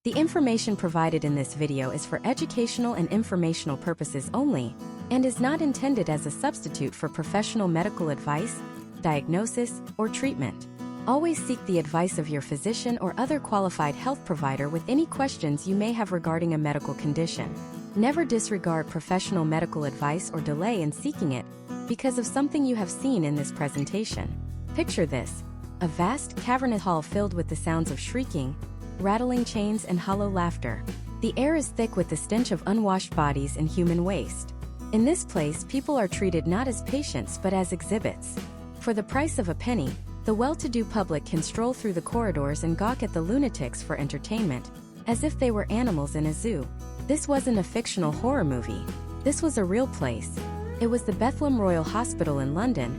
The information provided in this video is for educational and informational purposes only, and is not intended as a substitute for professional medical advice, diagnosis, or treatment. Always seek the advice of your physician or other qualified health provider with any questions you may have regarding a medical condition. Never disregard professional medical advice or delay in seeking it because of something you have seen in this presentation. Picture this: a vast, cavernous hall filled with the sounds of shrieking, rattling chains, and hollow laughter. The air is thick with the stench of unwashed bodies and human waste. In this place, people are treated not as patients but as exhibits. For the price of a penny, the well-to-do public can stroll through the corridors and gawk at the lunatics for entertainment, as if they were animals in a zoo. This wasn't a fictional horror movie. This was a real place. It was the Bethlem Royal Hospital in London,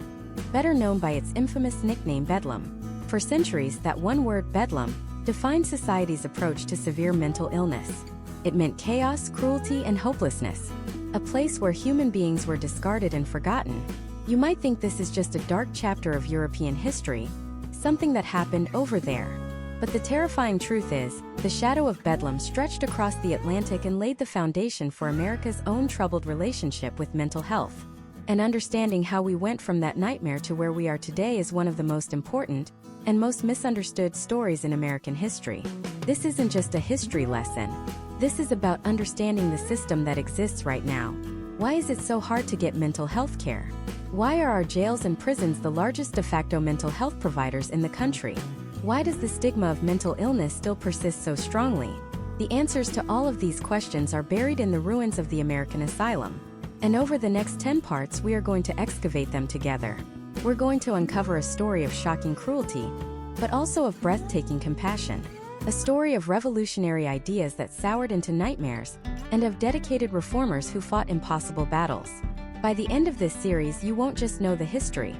better known by its infamous nickname Bedlam. For centuries, that one word, Bedlam, defined society's approach to severe mental illness. It meant chaos, cruelty, and hopelessness. A place where human beings were discarded and forgotten. You might think this is just a dark chapter of European history, something that happened over there. But the terrifying truth is, the shadow of Bedlam stretched across the Atlantic and laid the foundation for America's own troubled relationship with mental health. And understanding how we went from that nightmare to where we are today is one of the most important and most misunderstood stories in American history. This isn't just a history lesson. This is about understanding the system that exists right now. Why is it so hard to get mental health care? Why are our jails and prisons the largest de facto mental health providers in the country? Why does the stigma of mental illness still persist so strongly? The answers to all of these questions are buried in the ruins of the American Asylum. And over the next 10 parts, we are going to excavate them together. We're going to uncover a story of shocking cruelty, but also of breathtaking compassion. A story of revolutionary ideas that soured into nightmares, and of dedicated reformers who fought impossible battles. By the end of this series, you won't just know the history.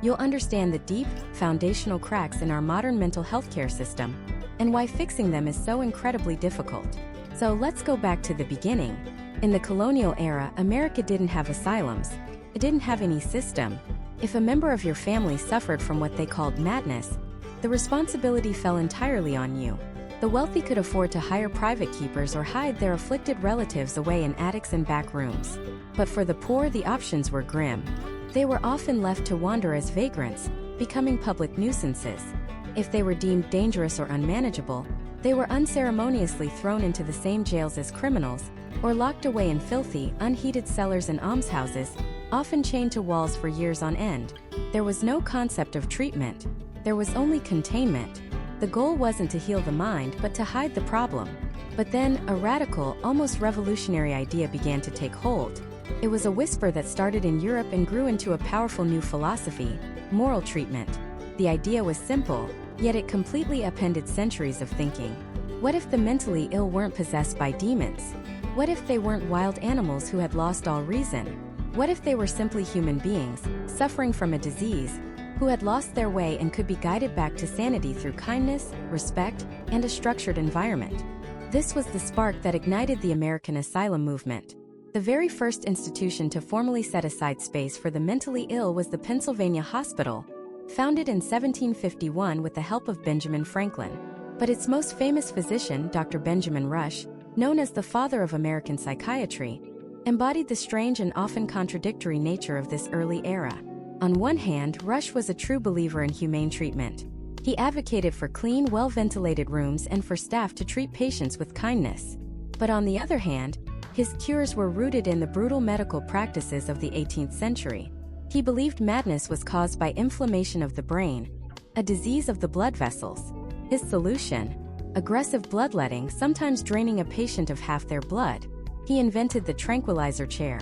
You'll understand the deep, foundational cracks in our modern mental health care system, and why fixing them is so incredibly difficult. So let's go back to the beginning. In the colonial era, America didn't have asylums. It didn't have any system. If a member of your family suffered from what they called madness, the responsibility fell entirely on you. The wealthy could afford to hire private keepers or hide their afflicted relatives away in attics and back rooms. But for the poor, the options were grim. They were often left to wander as vagrants, becoming public nuisances. If they were deemed dangerous or unmanageable, they were unceremoniously thrown into the same jails as criminals, or locked away in filthy, unheated cellars and almshouses, often chained to walls for years on end. There was no concept of treatment. There was only containment. The goal wasn't to heal the mind, but to hide the problem. But then, a radical, almost revolutionary idea began to take hold. It was a whisper that started in Europe and grew into a powerful new philosophy: moral treatment. The idea was simple, yet it completely upended centuries of thinking. What if the mentally ill weren't possessed by demons? What if they weren't wild animals who had lost all reason? What if they were simply human beings, suffering from a disease, who had lost their way and could be guided back to sanity through kindness, respect, and a structured environment? This was the spark that ignited the American Asylum movement. The very first institution to formally set aside space for the mentally ill was the Pennsylvania Hospital, founded in 1751 with the help of Benjamin Franklin. But its most famous physician, Dr. Benjamin Rush, known as the father of American psychiatry, embodied the strange and often contradictory nature of this early era. On one hand, Rush was a true believer in humane treatment. He advocated for clean, well-ventilated rooms and for staff to treat patients with kindness. But on the other hand, his cures were rooted in the brutal medical practices of the 18th century. He believed madness was caused by inflammation of the brain, a disease of the blood vessels. His solution? Aggressive bloodletting, sometimes draining a patient of half their blood. He invented the tranquilizer chair,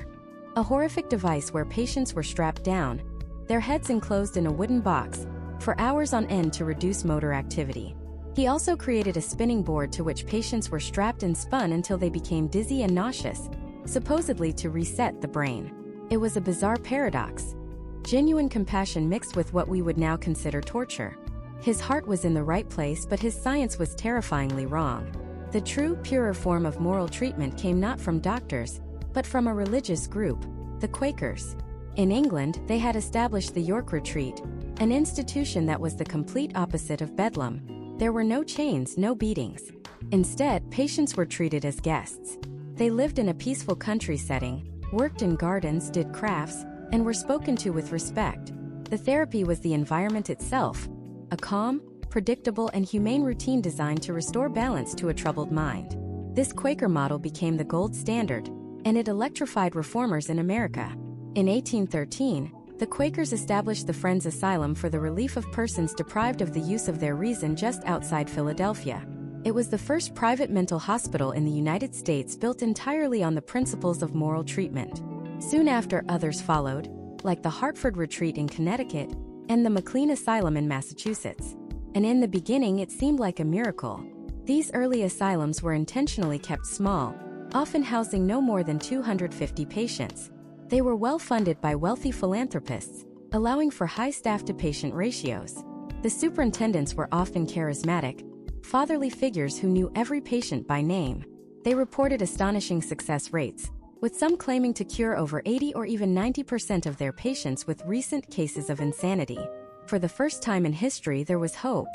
a horrific device where patients were strapped down, their heads enclosed in a wooden box, for hours on end to reduce motor activity. He also created a spinning board to which patients were strapped and spun until they became dizzy and nauseous, supposedly to reset the brain. It was a bizarre paradox. Genuine compassion mixed with what we would now consider torture. His heart was in the right place, but his science was terrifyingly wrong. The true, purer form of moral treatment came not from doctors, but from a religious group, the Quakers. In England, they had established the York Retreat, an institution that was the complete opposite of Bedlam. There were no chains, no beatings. Instead, patients were treated as guests. They lived in a peaceful country setting, worked in gardens, did crafts, and were spoken to with respect. The therapy was the environment itself, a calm, predictable, and humane routine designed to restore balance to a troubled mind. This Quaker model became the gold standard, and it electrified reformers in America. In 1813, the Quakers established the Friends Asylum for the relief of persons deprived of the use of their reason just outside Philadelphia. It was the first private mental hospital in the United States built entirely on the principles of moral treatment. Soon after, others followed, like the Hartford Retreat in Connecticut and the McLean Asylum in Massachusetts. And in the beginning, it seemed like a miracle. These early asylums were intentionally kept small, often housing no more than 250 patients. They were well funded by wealthy philanthropists, allowing for high staff-to-patient ratios. The superintendents were often charismatic, fatherly figures who knew every patient by name. They reported astonishing success rates, with some claiming to cure over 80 or even 90% of their patients with recent cases of insanity. For the first time in history, there was hope.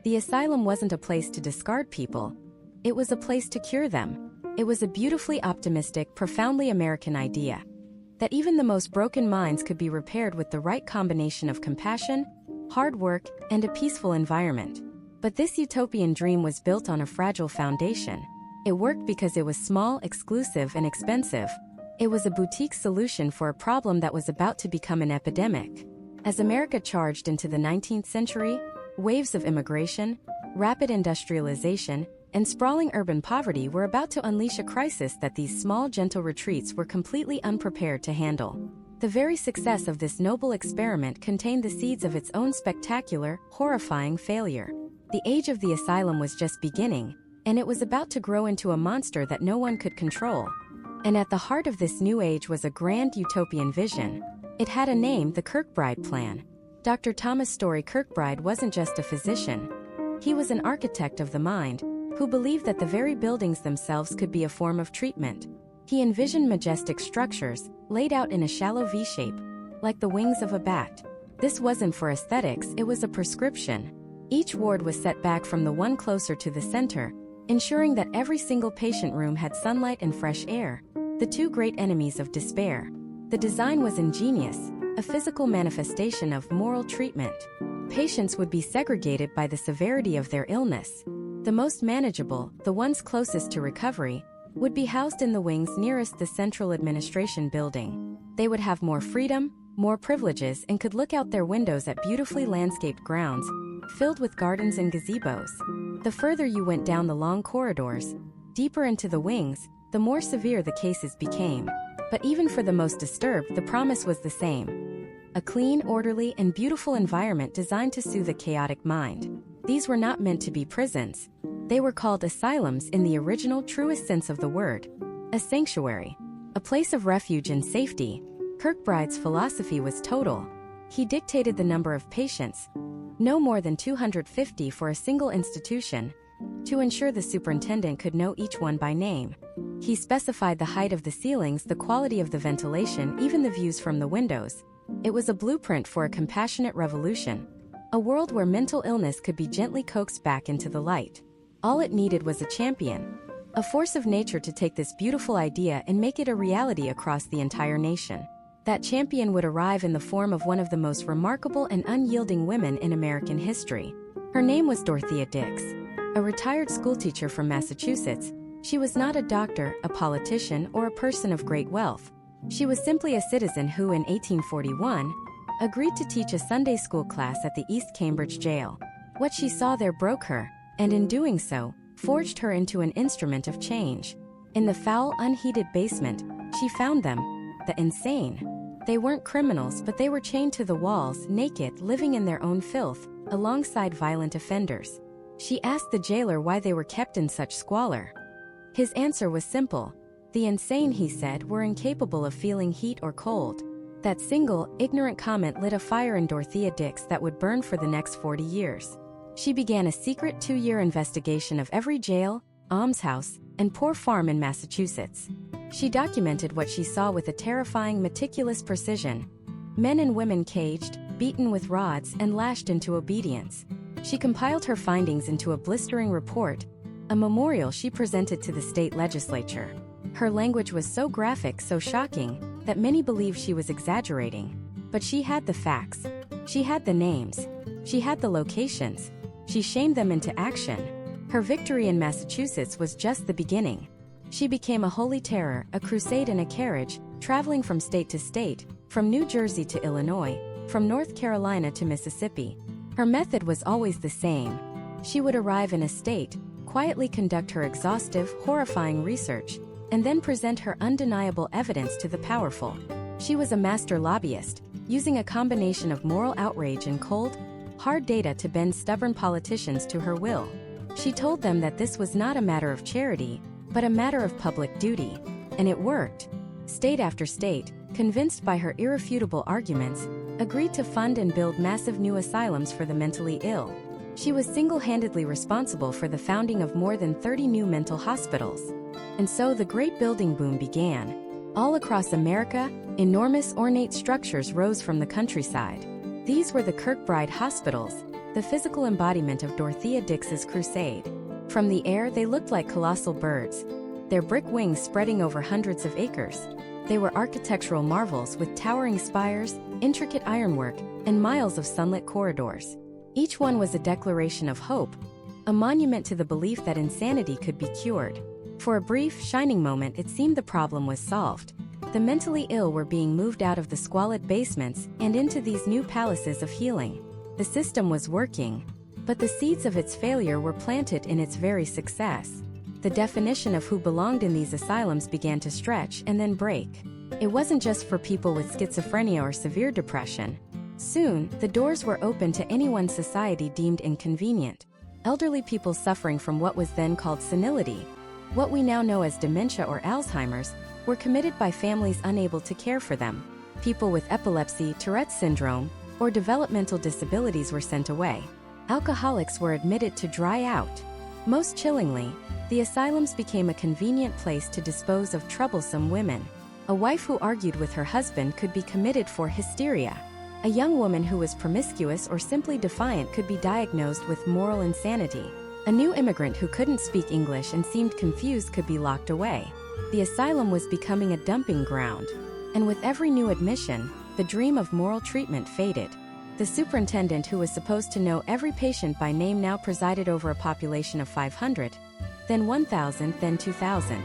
The asylum wasn't a place to discard people. It was a place to cure them. It was a beautifully optimistic, profoundly American idea, that even the most broken minds could be repaired with the right combination of compassion, hard work, and a peaceful environment. But this utopian dream was built on a fragile foundation. It worked because it was small, exclusive, and expensive. It was a boutique solution for a problem that was about to become an epidemic. As America charged into the 19th century, waves of immigration, rapid industrialization, and sprawling urban poverty were about to unleash a crisis that these small, gentle retreats were completely unprepared to handle. The very success of this noble experiment contained the seeds of its own spectacular, horrifying failure. The age of the asylum was just beginning, and it was about to grow into a monster that no one could control. And at the heart of this new age was a grand utopian vision. It had a name: the Kirkbride Plan. Dr. Thomas Story Kirkbride wasn't just a physician. He was an architect of the mind, who believed that the very buildings themselves could be a form of treatment. He envisioned majestic structures, laid out in a shallow V shape, like the wings of a bat. This wasn't for aesthetics, it was a prescription. Each ward was set back from the one closer to the center, ensuring that every single patient room had sunlight and fresh air, the two great enemies of despair. The design was ingenious, a physical manifestation of moral treatment. Patients would be segregated by the severity of their illness. The most manageable, the ones closest to recovery, would be housed in the wings nearest the central administration building. They would have more freedom, more privileges, and could look out their windows at beautifully landscaped grounds, filled with gardens and gazebos. The further you went down the long corridors, deeper into the wings, the more severe the cases became. But even for the most disturbed, the promise was the same: a clean, orderly, and beautiful environment designed to soothe a chaotic mind. These were not meant to be prisons. They were called asylums in the original, truest sense of the word. A sanctuary, a place of refuge and safety. Kirkbride's philosophy was total. He dictated the number of patients, no more than 250 for a single institution, to ensure the superintendent could know each one by name. He specified the height of the ceilings, the quality of the ventilation, even the views from the windows. It was a blueprint for a compassionate revolution, a world where mental illness could be gently coaxed back into the light. All it needed was a champion, a force of nature to take this beautiful idea and make it a reality across the entire nation. That champion would arrive in the form of one of the most remarkable and unyielding women in American history. Her name was Dorothea Dix. A retired schoolteacher from Massachusetts, she was not a doctor, a politician, or a person of great wealth. She was simply a citizen who, in 1841, agreed to teach a Sunday school class at the East Cambridge jail. What she saw there broke her, and in doing so, forged her into an instrument of change. In the foul, unheated basement, she found them, the insane. They weren't criminals, but they were chained to the walls, naked, living in their own filth, alongside violent offenders. She asked the jailer why they were kept in such squalor. His answer was simple. The insane, he said, were incapable of feeling heat or cold. That single, ignorant comment lit a fire in Dorothea Dix that would burn for the next 40 years. She began a secret 2-year investigation of every jail, almshouse, and poor farm in Massachusetts. She documented what she saw with a terrifying, meticulous precision. Men and women caged, beaten with rods, and lashed into obedience. She compiled her findings into a blistering report, a memorial she presented to the state legislature. Her language was so graphic, so shocking, that many believed she was exaggerating. But she had the facts. She had the names. She had the locations. She shamed them into action. Her victory in Massachusetts was just the beginning. She became a holy terror, a crusade in a carriage, traveling from state to state, from New Jersey to Illinois, from North Carolina to Mississippi. Her method was always the same. She would arrive in a state, quietly conduct her exhaustive, horrifying research, and then present her undeniable evidence to the powerful. She was a master lobbyist, using a combination of moral outrage and cold, hard data to bend stubborn politicians to her will. She told them that this was not a matter of charity, but a matter of public duty. And it worked. State after state, convinced by her irrefutable arguments, agreed to fund and build massive new asylums for the mentally ill. She was single-handedly responsible for the founding of more than 30 new mental hospitals. And so the great building boom began. All across America, enormous ornate structures rose from the countryside. These were the Kirkbride hospitals, the physical embodiment of Dorothea Dix's crusade. From the air, they looked like colossal birds, their brick wings spreading over hundreds of acres. They were architectural marvels with towering spires, intricate ironwork, and miles of sunlit corridors. Each one was a declaration of hope, a monument to the belief that insanity could be cured. For a brief, shining moment, it seemed the problem was solved. The mentally ill were being moved out of the squalid basements and into these new palaces of healing. The system was working, but the seeds of its failure were planted in its very success. The definition of who belonged in these asylums began to stretch and then break. It wasn't just for people with schizophrenia or severe depression. Soon, the doors were open to anyone society deemed inconvenient. Elderly people suffering from what was then called senility, what we now know as dementia or Alzheimer's, were committed by families unable to care for them. People with epilepsy, Tourette's syndrome, or developmental disabilities were sent away. Alcoholics were admitted to dry out. Most chillingly, the asylums became a convenient place to dispose of troublesome women. A wife who argued with her husband could be committed for hysteria. A young woman who was promiscuous or simply defiant could be diagnosed with moral insanity. A new immigrant who couldn't speak English and seemed confused could be locked away. The asylum was becoming a dumping ground. And with every new admission, the dream of moral treatment faded. The superintendent, who was supposed to know every patient by name, now presided over a population of 500, then 1,000, then 2,000.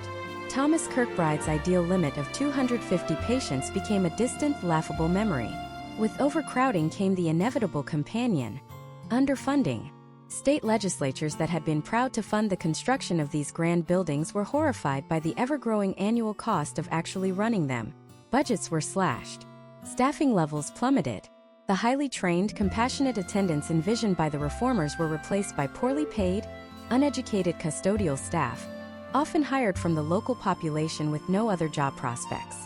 Thomas Kirkbride's ideal limit of 250 patients became a distant, laughable memory. With overcrowding came the inevitable companion: underfunding. State legislatures that had been proud to fund the construction of these grand buildings were horrified by the ever-growing annual cost of actually running them. Budgets were slashed. Staffing levels plummeted. The highly trained, compassionate attendants envisioned by the reformers were replaced by poorly paid, uneducated custodial staff, often hired from the local population with no other job prospects.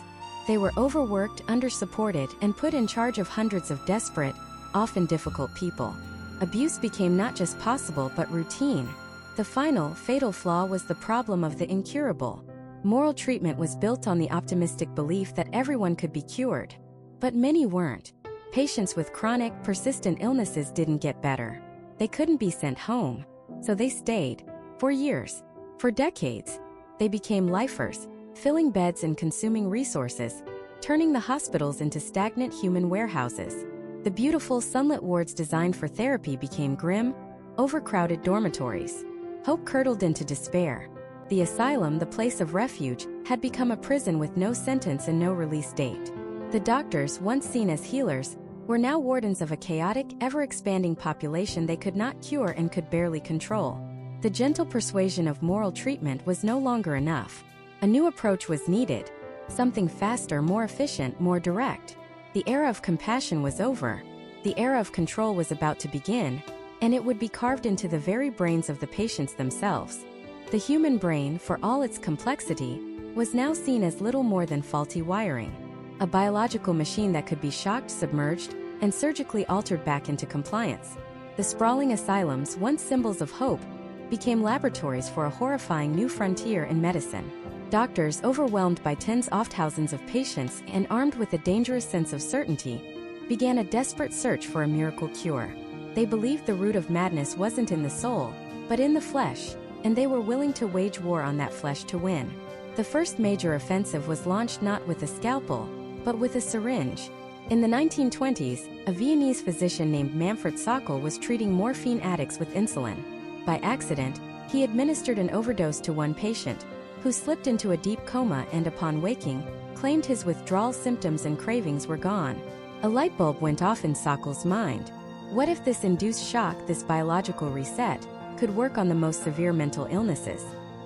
They were overworked, undersupported, and put in charge of hundreds of desperate, often difficult people. Abuse became not just possible but routine. The final, fatal flaw was the problem of the incurable. Moral treatment was built on the optimistic belief that everyone could be cured. But many weren't. Patients with chronic, persistent illnesses didn't get better. They couldn't be sent home. So they stayed. For years. For decades. They became lifers, filling beds and consuming resources, turning the hospitals into stagnant human warehouses. The beautiful sunlit wards designed for therapy became grim, overcrowded dormitories. Hope curdled into despair. The asylum, the place of refuge, had become a prison with no sentence and no release date. The doctors, once seen as healers, were now wardens of a chaotic, ever-expanding population they could not cure and could barely control. The gentle persuasion of moral treatment was no longer enough. A new approach was needed. Something faster, more efficient, more direct. The era of compassion was over. The era of control was about to begin, and it would be carved into the very brains of the patients themselves. The human brain, for all its complexity, was now seen as little more than faulty wiring. A biological machine that could be shocked, submerged, and surgically altered back into compliance. The sprawling asylums, once symbols of hope, became laboratories for a horrifying new frontier in medicine. Doctors, overwhelmed by tens of thousands of patients and armed with a dangerous sense of certainty, began a desperate search for a miracle cure. They believed the root of madness wasn't in the soul, but in the flesh. and they were willing to wage war on that flesh to win. The first major offensive was launched not with a scalpel, but with a syringe. In the 1920s, a Viennese physician named Manfred Sockel was treating morphine addicts with insulin. By accident, he administered an overdose to one patient, who slipped into a deep coma and upon waking, claimed his withdrawal symptoms and cravings were gone. A light bulb went off in Sockel's mind. What if this induced shock, this biological reset, could work on the most severe mental illnesses?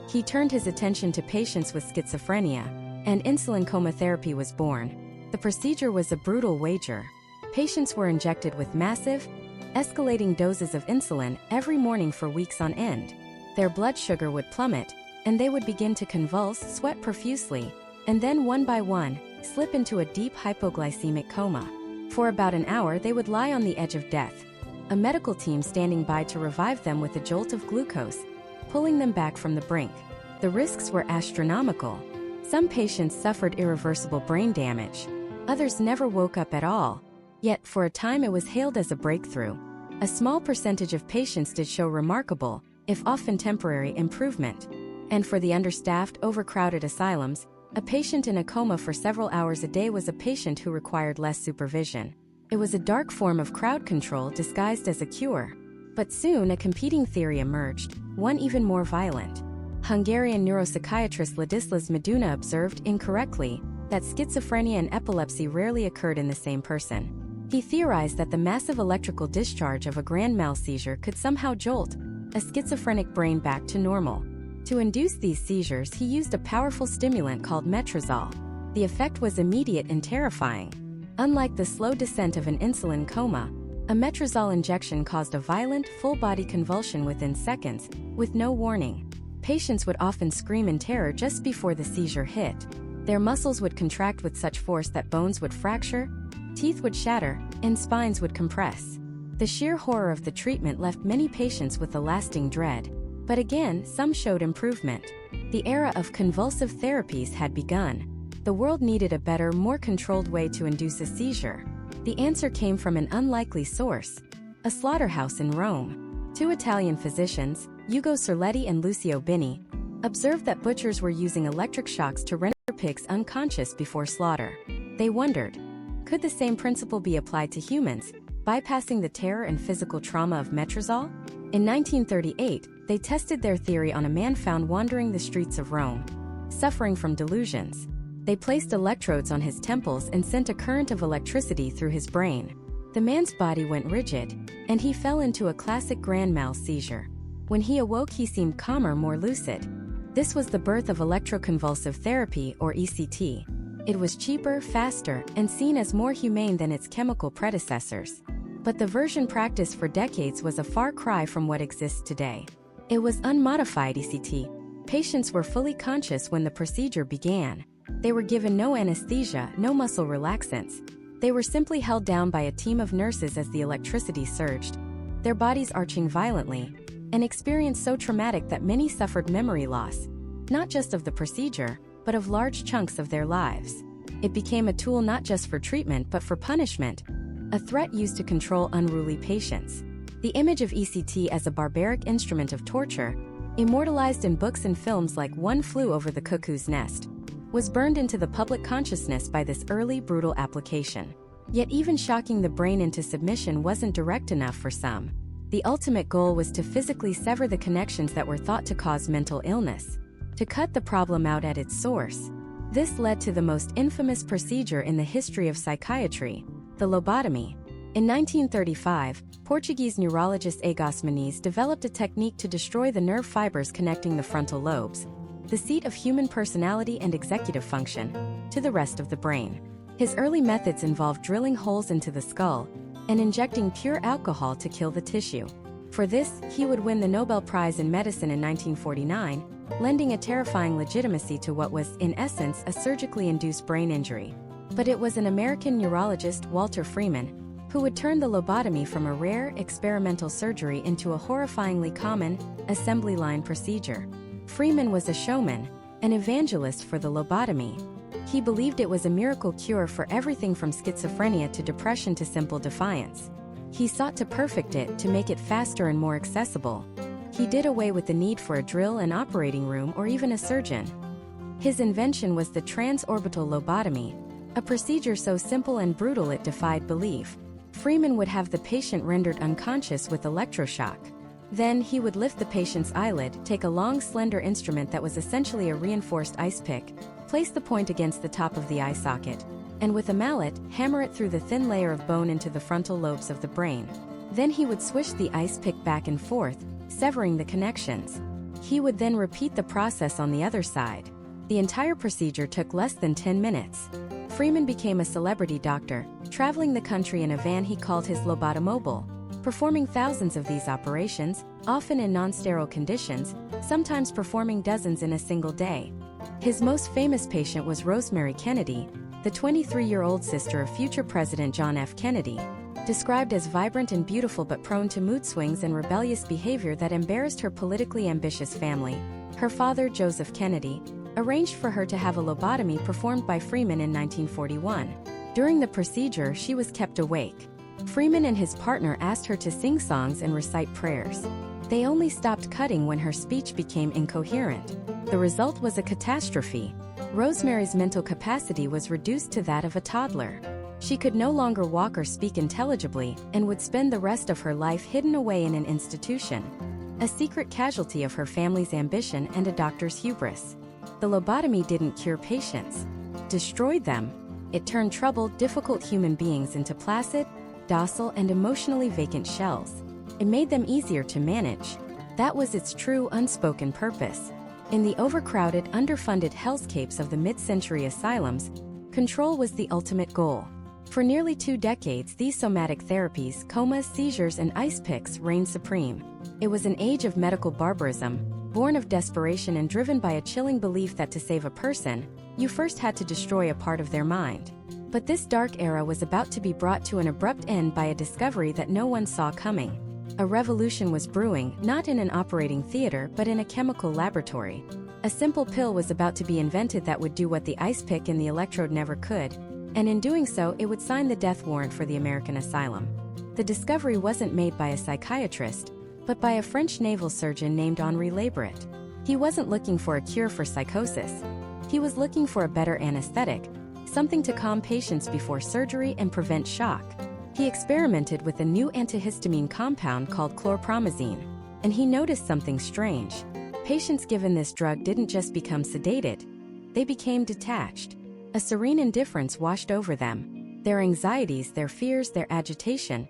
He turned his attention to patients with schizophrenia, and insulin coma therapy was born. The procedure was a brutal wager. Patients were injected with massive, escalating doses of insulin every morning for weeks on end. Their blood sugar would plummet, and they would begin to convulse, sweat profusely, and then one by one, slip into a deep hypoglycemic coma. For about an hour they would lie on the edge of death, a medical team standing by to revive them with a jolt of glucose, pulling them back from the brink. The risks were astronomical. Some patients suffered irreversible brain damage. Others never woke up at all. Yet, for a time it was hailed as a breakthrough. A small percentage of patients did show remarkable, if often temporary, improvement. And for the understaffed, overcrowded asylums, a patient in a coma for several hours a day was a patient who required less supervision. It was a dark form of crowd control disguised as a cure. But soon a competing theory emerged, one even more violent. Hungarian neuropsychiatrist Ladislas Meduna observed incorrectly that schizophrenia and epilepsy rarely occurred in the same person. He theorized that the massive electrical discharge of a grand mal seizure could somehow jolt a schizophrenic brain back to normal. To induce these seizures, he used a powerful stimulant called metrazol. The effect was immediate and terrifying. Unlike the slow descent of an insulin coma, a metrazol injection caused a violent, full-body convulsion within seconds, with no warning. Patients would often scream in terror just before the seizure hit. Their muscles would contract with such force that bones would fracture, teeth would shatter, and spines would compress. The sheer horror of the treatment left many patients with a lasting dread. But again, some showed improvement. The era of convulsive therapies had begun. The world needed a better, more controlled way to induce a seizure. The answer came from an unlikely source: a slaughterhouse in Rome. Two Italian physicians, Ugo Cerletti and Lucio Bini, observed that butchers were using electric shocks to render pigs unconscious before slaughter. They wondered, could the same principle be applied to humans, bypassing the terror and physical trauma of metrazol? In 1938, they tested their theory on a man found wandering the streets of Rome, suffering from delusions. They placed electrodes on his temples and sent a current of electricity through his brain. The man's body went rigid, and he fell into a classic grand mal seizure. When he awoke, he seemed calmer, more lucid. This was the birth of electroconvulsive therapy, or ECT. It was cheaper, faster, and seen as more humane than its chemical predecessors. But the version practiced for decades was a far cry from what exists today. It was unmodified ECT. Patients were fully conscious when the procedure began. They were given no anesthesia, no muscle relaxants. They were simply held down by a team of nurses as the electricity surged, their bodies arching violently, an experience so traumatic that many suffered memory loss, not just of the procedure, but of large chunks of their lives. It became a tool not just for treatment but for punishment, a threat used to control unruly patients. The image of ECT as a barbaric instrument of torture, immortalized in books and films like One Flew Over the Cuckoo's Nest, was burned into the public consciousness by this early brutal application. Yet even shocking the brain into submission wasn't direct enough for some. The ultimate goal was to physically sever the connections that were thought to cause mental illness, to cut the problem out at its source. This led to the most infamous procedure in the history of psychiatry, the lobotomy. In 1935, Portuguese neurologist Agos Muniz developed a technique to destroy the nerve fibers connecting the frontal lobes, the seat of human personality and executive function, to the rest of the brain. His early methods involved drilling holes into the skull and injecting pure alcohol to kill the tissue. For this, he would win the Nobel Prize in Medicine in 1949, lending a terrifying legitimacy to what was, in essence, a surgically induced brain injury. But it was an American neurologist, Walter Freeman, who would turn the lobotomy from a rare, experimental surgery into a horrifyingly common, assembly line procedure. Freeman was a showman, an evangelist for the lobotomy. He believed it was a miracle cure for everything from schizophrenia to depression to simple defiance. He sought to perfect it, to make it faster and more accessible. He did away with the need for a drill, an operating room, or even a surgeon. His invention was the transorbital lobotomy, a procedure so simple and brutal it defied belief. Freeman would have the patient rendered unconscious with electroshock. Then he would lift the patient's eyelid, take a long slender instrument that was essentially a reinforced ice pick, place the point against the top of the eye socket, and with a mallet, hammer it through the thin layer of bone into the frontal lobes of the brain. Then he would swish the ice pick back and forth, severing the connections. He would then repeat the process on the other side. The entire procedure took less than 10 minutes. Freeman became a celebrity doctor, traveling the country in a van he called his lobotomobile, performing thousands of these operations, often in non-sterile conditions, sometimes performing dozens in a single day. His most famous patient was Rosemary Kennedy, the 23-year-old sister of future President John F. Kennedy. Described as vibrant and beautiful but prone to mood swings and rebellious behavior that embarrassed her politically ambitious family, her father, Joseph Kennedy, arranged for her to have a lobotomy performed by Freeman in 1941. During the procedure, she was kept awake. Freeman and his partner asked her to sing songs and recite prayers. They only stopped cutting when her speech became incoherent. The result was a catastrophe. Rosemary's mental capacity was reduced to that of a toddler. She could no longer walk or speak intelligibly and would spend the rest of her life hidden away in an institution, a secret casualty of her family's ambition and a doctor's hubris. The lobotomy didn't cure patients, destroyed them. It turned troubled, difficult human beings into placid, docile, and emotionally vacant shells. It made them easier to manage. That was its true, unspoken purpose. In the overcrowded, underfunded hellscapes of the mid-century asylums, control was the ultimate goal. For nearly 2 decades, these somatic therapies, comas, seizures, and ice picks reigned supreme. It was an age of medical barbarism, born of desperation and driven by a chilling belief that to save a person, you first had to destroy a part of their mind. But this dark era was about to be brought to an abrupt end by a discovery that no one saw coming. A revolution was brewing, not in an operating theater but in a chemical laboratory. A simple pill was about to be invented that would do what the ice pick and the electrode never could, and in doing so it would sign the death warrant for the American asylum. The discovery wasn't made by a psychiatrist, but by a French naval surgeon named Henri Labret. He wasn't looking for a cure for psychosis. He was looking for a better anesthetic, something to calm patients before surgery and prevent shock. He experimented with a new antihistamine compound called chlorpromazine, and he noticed something strange. Patients given this drug didn't just become sedated, they became detached. A serene indifference washed over them. Their anxieties, their fears, their agitation.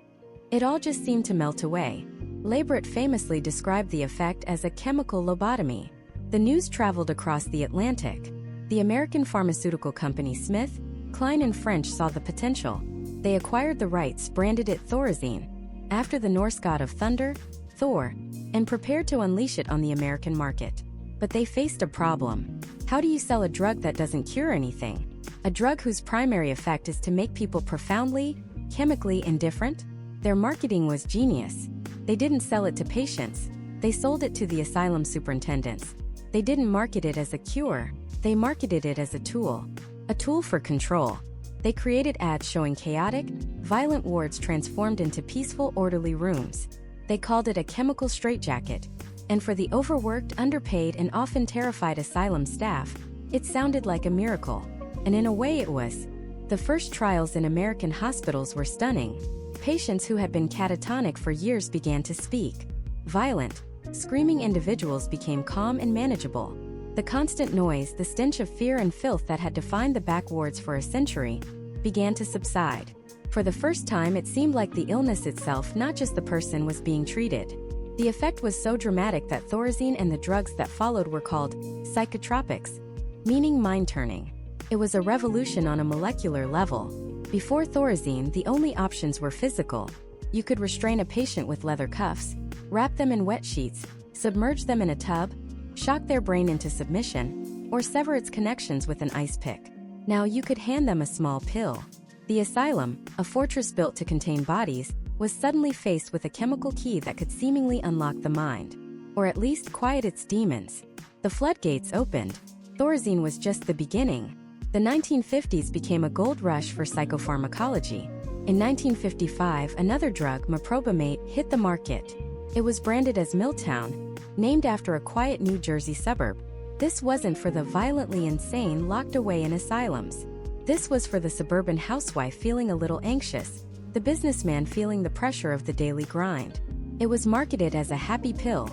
It all just seemed to melt away. Labret famously described the effect as a chemical lobotomy. The news traveled across the Atlantic. The American pharmaceutical company Smith, Kline & French saw the potential. They acquired the rights, branded it Thorazine, after the Norse god of thunder, Thor, and prepared to unleash it on the American market. But they faced a problem. How do you sell a drug that doesn't cure anything? A drug whose primary effect is to make people profoundly, chemically indifferent? Their marketing was genius. They didn't sell it to patients. They sold it to the asylum superintendents. They didn't market it as a cure. They marketed it as a tool for control. They created ads showing chaotic, violent wards transformed into peaceful, orderly rooms. They called it a chemical straitjacket. And for the overworked, underpaid, and often terrified asylum staff, it sounded like a miracle. And in a way it was. The first trials in American hospitals were stunning. Patients who had been catatonic for years began to speak. Violent, screaming individuals became calm and manageable. The constant noise, the stench of fear and filth that had defined the back wards for a century, began to subside. For the first time, it seemed like the illness itself, not just the person, was being treated. The effect was so dramatic that Thorazine and the drugs that followed were called psychotropics, meaning mind-turning. It was a revolution on a molecular level. Before Thorazine, the only options were physical. You could restrain a patient with leather cuffs, wrap them in wet sheets, submerge them in a tub, shock their brain into submission, or sever its connections with an ice pick. Now you could hand them a small pill. The asylum, a fortress built to contain bodies, was suddenly faced with a chemical key that could seemingly unlock the mind, or at least quiet its demons. The floodgates opened. Thorazine was just the beginning. The 1950s became a gold rush for psychopharmacology. In 1955, another drug, meprobamate, hit the market. It was branded as Milltown, named after a quiet New Jersey suburb. This wasn't for the violently insane locked away in asylums. This was for the suburban housewife feeling a little anxious, the businessman feeling the pressure of the daily grind. It was marketed as a happy pill,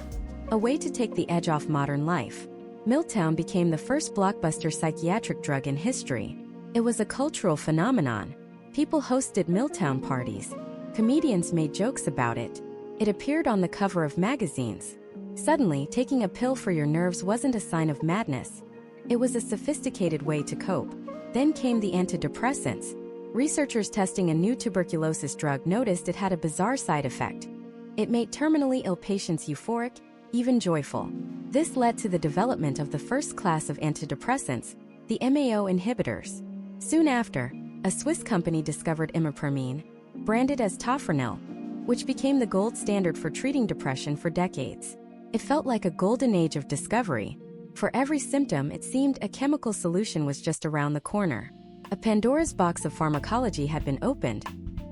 a way to take the edge off modern life. Milltown became the first blockbuster psychiatric drug in history. It was a cultural phenomenon. People hosted Milltown parties. Comedians made jokes about it. It appeared on the cover of magazines. Suddenly, taking a pill for your nerves wasn't a sign of madness. It was a sophisticated way to cope. Then came the antidepressants. Researchers testing a new tuberculosis drug noticed it had a bizarre side effect. It made terminally ill patients euphoric, even joyful. This led to the development of the first class of antidepressants, the MAO inhibitors. Soon after, a Swiss company discovered imipramine, branded as tofranil, which became the gold standard for treating depression for decades. It felt like a golden age of discovery. For every symptom, it seemed a chemical solution was just around the corner. A Pandora's box of pharmacology had been opened,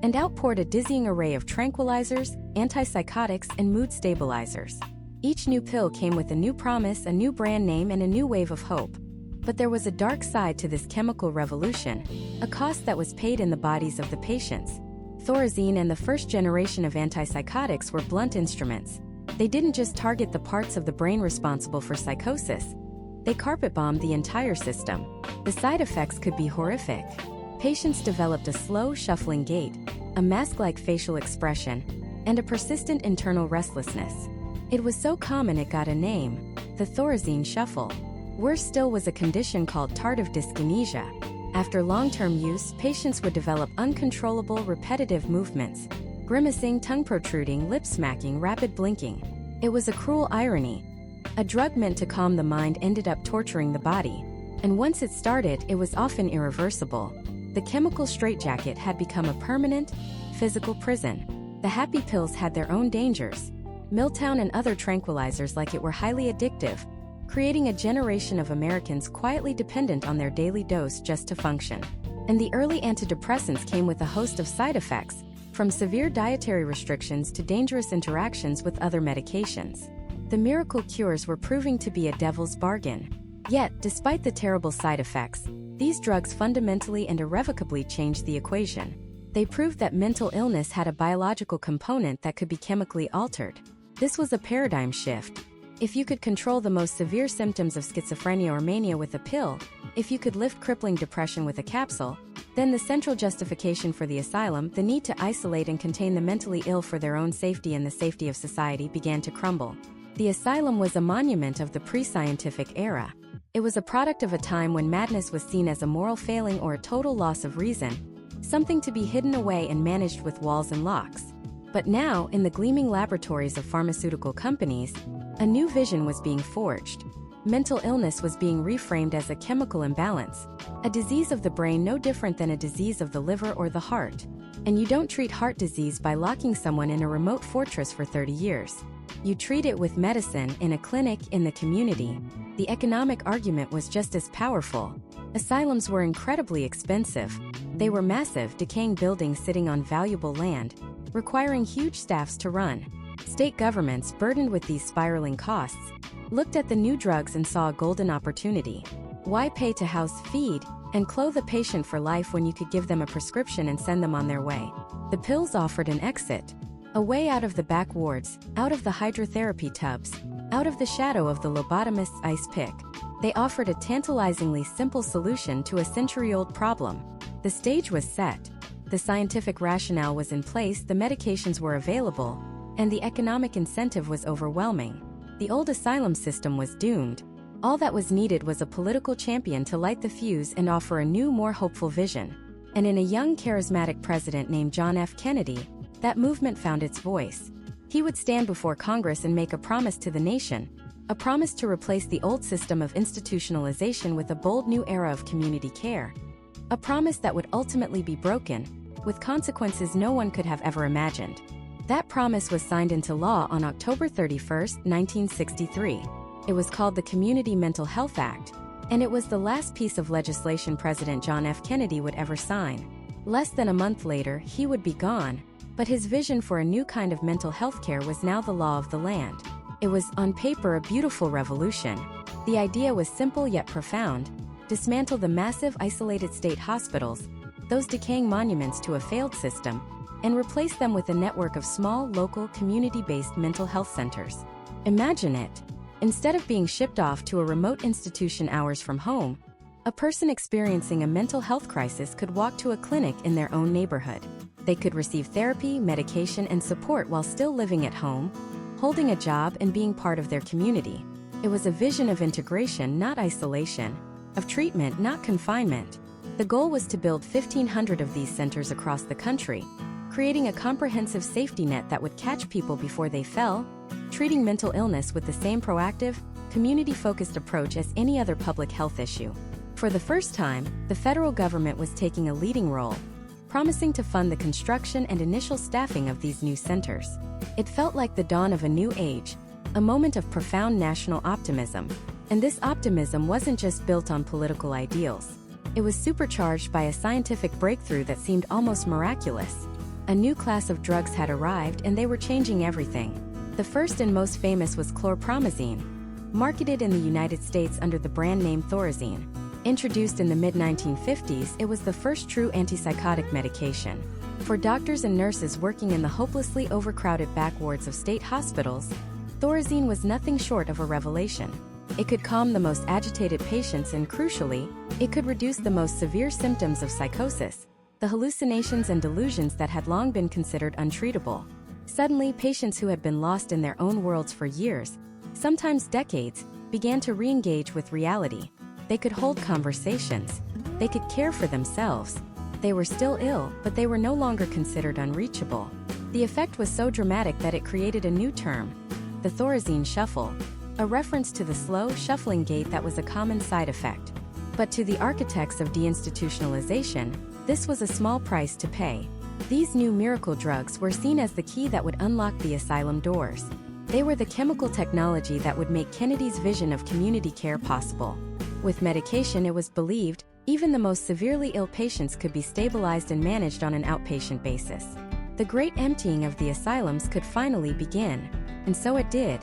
and outpoured a dizzying array of tranquilizers, antipsychotics, and mood stabilizers. Each new pill came with a new promise, a new brand name, and a new wave of hope. But there was a dark side to this chemical revolution, a cost that was paid in the bodies of the patients. Thorazine and the first generation of antipsychotics were blunt instruments. They didn't just target the parts of the brain responsible for psychosis. They carpet-bombed the entire system. The side effects could be horrific. Patients developed a slow, shuffling gait, a mask-like facial expression, and a persistent internal restlessness. It was so common it got a name, the Thorazine shuffle. Worse still was a condition called tardive dyskinesia. After long-term use, patients would develop uncontrollable, repetitive movements, grimacing, tongue protruding, lip smacking, rapid blinking. It was a cruel irony. A drug meant to calm the mind ended up torturing the body. And once it started, it was often irreversible. The chemical straitjacket had become a permanent, physical prison. The happy pills had their own dangers. Milltown and other tranquilizers like it were highly addictive, creating a generation of Americans quietly dependent on their daily dose just to function. And the early antidepressants came with a host of side effects, from severe dietary restrictions to dangerous interactions with other medications. The miracle cures were proving to be a devil's bargain. Yet, despite the terrible side effects, these drugs fundamentally and irrevocably changed the equation. They proved that mental illness had a biological component that could be chemically altered. This was a paradigm shift. If you could control the most severe symptoms of schizophrenia or mania with a pill, if you could lift crippling depression with a capsule, then the central justification for the asylum, the need to isolate and contain the mentally ill for their own safety and the safety of society, began to crumble. The asylum was a monument of the pre-scientific era. It was a product of a time when madness was seen as a moral failing or a total loss of reason, something to be hidden away and managed with walls and locks. But now, in the gleaming laboratories of pharmaceutical companies, a new vision was being forged. Mental illness was being reframed as a chemical imbalance, a disease of the brain no different than a disease of the liver or the heart. And you don't treat heart disease by locking someone in a remote fortress for 30 years. You treat it with medicine in a clinic in the community. The economic argument was just as powerful. Asylums were incredibly expensive. They were massive, decaying buildings sitting on valuable land, requiring huge staffs to run. State governments, burdened with these spiraling costs, looked at the new drugs and saw a golden opportunity. Why pay to house, feed, and clothe a patient for life when you could give them a prescription and send them on their way? The pills offered an exit. A way out of the back wards, out of the hydrotherapy tubs, out of the shadow of the lobotomist's ice pick. They offered a tantalizingly simple solution to a century-old problem. The stage was set. The scientific rationale was in place, the medications were available, and the economic incentive was overwhelming. The old asylum system was doomed. All that was needed was a political champion to light the fuse and offer a new, more hopeful vision. And in a young, charismatic president named John F. Kennedy, that movement found its voice. He would stand before Congress and make a promise to the nation, a promise to replace the old system of institutionalization with a bold new era of community care. A promise that would ultimately be broken, with consequences no one could have ever imagined. That promise was signed into law on October 31, 1963. It was called the Community Mental Health Act, and it was the last piece of legislation President John F. Kennedy would ever sign. Less than a month later, he would be gone, but his vision for a new kind of mental health care was now the law of the land. It was, on paper, a beautiful revolution. The idea was simple yet profound: dismantle the massive isolated state hospitals, those decaying monuments to a failed system, and replace them with a network of small, local, community-based mental health centers. Imagine it. Instead of being shipped off to a remote institution hours from home, a person experiencing a mental health crisis could walk to a clinic in their own neighborhood. They could receive therapy, medication, and support while still living at home, holding a job, and being part of their community. It was a vision of integration, not isolation, of treatment, not confinement. The goal was to build 1,500 of these centers across the country, creating a comprehensive safety net that would catch people before they fell, treating mental illness with the same proactive, community-focused approach as any other public health issue. For the first time, the federal government was taking a leading role, promising to fund the construction and initial staffing of these new centers. It felt like the dawn of a new age, a moment of profound national optimism. And this optimism wasn't just built on political ideals. It was supercharged by a scientific breakthrough that seemed almost miraculous. A new class of drugs had arrived, and they were changing everything. The first and most famous was chlorpromazine, marketed in the United States under the brand name Thorazine. Introduced in the mid-1950s, it was the first true antipsychotic medication. For doctors and nurses working in the hopelessly overcrowded back wards of state hospitals, Thorazine was nothing short of a revelation. It could calm the most agitated patients and, crucially, it could reduce the most severe symptoms of psychosis, the hallucinations and delusions that had long been considered untreatable. Suddenly, patients who had been lost in their own worlds for years, sometimes decades, began to re-engage with reality. They could hold conversations. They could care for themselves. They were still ill, but they were no longer considered unreachable. The effect was so dramatic that it created a new term, the Thorazine shuffle, a reference to the slow, shuffling gait that was a common side effect. But to the architects of deinstitutionalization, this was a small price to pay. These new miracle drugs were seen as the key that would unlock the asylum doors. They were the chemical technology that would make Kennedy's vision of community care possible. With medication, it was believed, even the most severely ill patients could be stabilized and managed on an outpatient basis. The great emptying of the asylums could finally begin. And so it did.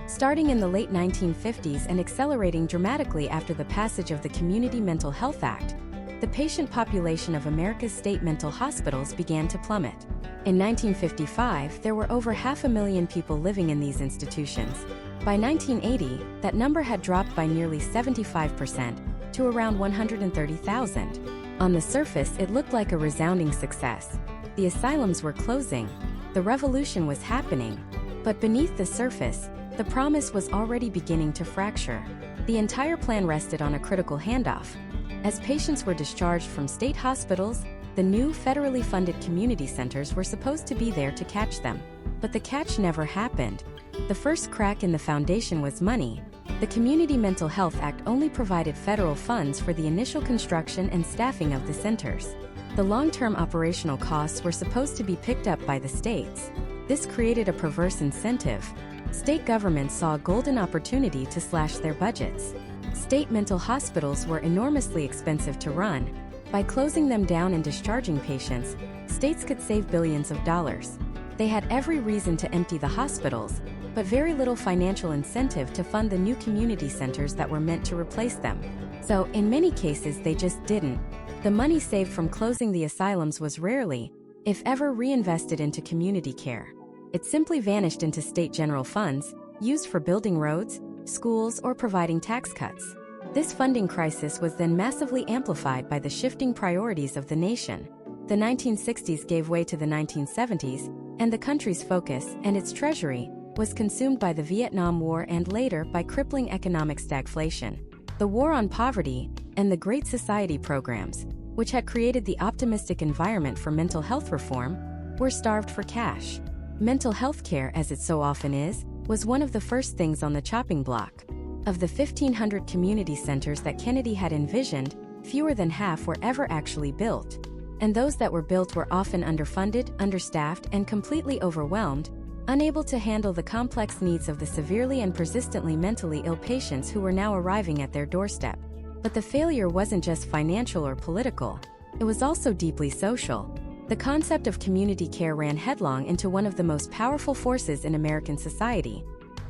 Starting in the late 1950s and accelerating dramatically after the passage of the Community Mental Health Act, the patient population of America's state mental hospitals began to plummet. In 1955, there were over 500,000 people living in these institutions. By 1980, that number had dropped by nearly 75% to around 130,000. On the surface, it looked like a resounding success. The asylums were closing. The revolution was happening. But beneath the surface, the promise was already beginning to fracture. The entire plan rested on a critical handoff. As patients were discharged from state hospitals, the new federally funded community centers were supposed to be there to catch them. But the catch never happened. The first crack in the foundation was money. The Community Mental Health Act only provided federal funds for the initial construction and staffing of the centers. The long-term operational costs were supposed to be picked up by the states. This created a perverse incentive. State governments saw a golden opportunity to slash their budgets. State mental hospitals were enormously expensive to run. By closing them down and discharging patients, states could save billions of dollars. They had every reason to empty the hospitals, but very little financial incentive to fund the new community centers that were meant to replace them. So, in many cases, they just didn't. The money saved from closing the asylums was rarely, if ever, reinvested into community care. It simply vanished into state general funds, used for building roads, schools, or providing tax cuts. This funding crisis was then massively amplified by the shifting priorities of the nation. The 1960s gave way to the 1970s, and the country's focus, and its treasury, was consumed by the Vietnam War and later by crippling economic stagflation. The war on poverty and the Great Society programs, which had created the optimistic environment for mental health reform, were starved for cash. Mental health care, as it so often is, was one of the first things on the chopping block. Of the 1,500 community centers that Kennedy had envisioned, fewer than half were ever actually built. And those that were built were often underfunded, understaffed, and completely overwhelmed, unable to handle the complex needs of the severely and persistently mentally ill patients who were now arriving at their doorstep. But the failure wasn't just financial or political. It was also deeply social. The concept of community care ran headlong into one of the most powerful forces in American society: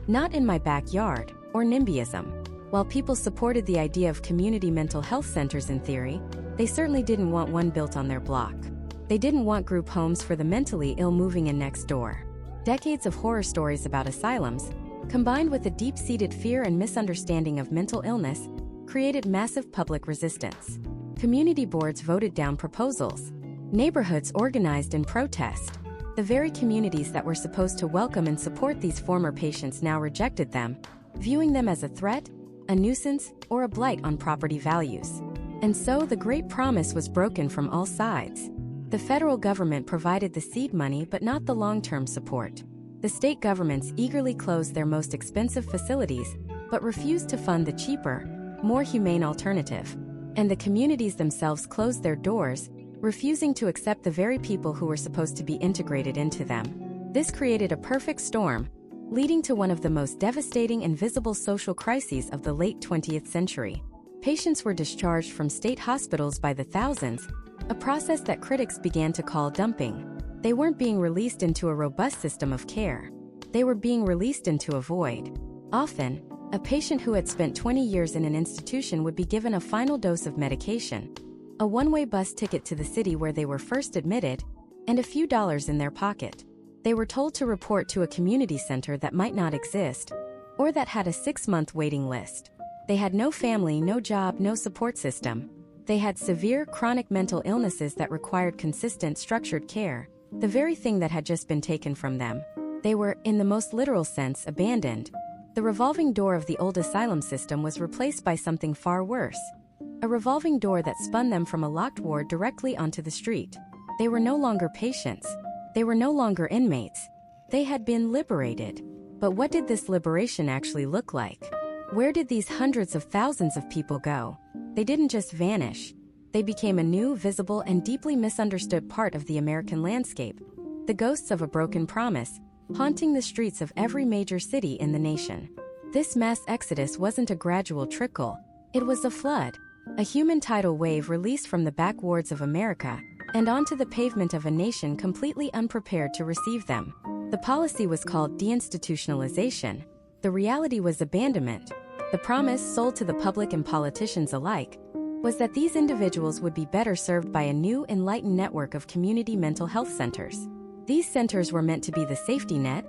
Not in my backyard, or NIMBYism. While people supported the idea of community mental health centers in theory, they certainly didn't want one built on their block. They didn't want group homes for the mentally ill moving in next door. Decades of horror stories about asylums, combined with a deep-seated fear and misunderstanding of mental illness, created massive public resistance. Community boards voted down proposals. Neighborhoods organized in protest. The very communities that were supposed to welcome and support these former patients now rejected them, viewing them as a threat, a nuisance, or a blight on property values. And so the great promise was broken from all sides. The federal government provided the seed money but not the long-term support. The state governments eagerly closed their most expensive facilities, but refused to fund the cheaper, more humane alternative. And the communities themselves closed their doors, refusing to accept the very people who were supposed to be integrated into them. This created a perfect storm, leading to one of the most devastating and visible social crises of the late 20th century. Patients were discharged from state hospitals by the thousands, a process that critics began to call dumping. They weren't being released into a robust system of care. They were being released into a void. Often, a patient who had spent 20 years in an institution would be given a final dose of medication, a one-way bus ticket to the city where they were first admitted, and a few dollars in their pocket. They were told to report to a community center that might not exist, or that had a 6-month waiting list. They had no family, no job, no support system. They had severe, chronic mental illnesses that required consistent, structured care, the very thing that had just been taken from them. They were, in the most literal sense, abandoned. The revolving door of the old asylum system was replaced by something far worse. A revolving door that spun them from a locked ward directly onto the street. They were no longer patients. They were no longer inmates. They had been liberated. But what did this liberation actually look like? Where did these hundreds of thousands of people go? They didn't just vanish. They became a new, visible, and deeply misunderstood part of the American landscape. The ghosts of a broken promise, haunting the streets of every major city in the nation. This mass exodus wasn't a gradual trickle. It was a flood. A human tidal wave released from the back wards of America and onto the pavement of a nation completely unprepared to receive them. The policy was called deinstitutionalization. The reality was abandonment. The promise, sold to the public and politicians alike, was that these individuals would be better served by a new, enlightened network of community mental health centers. These centers were meant to be the safety net,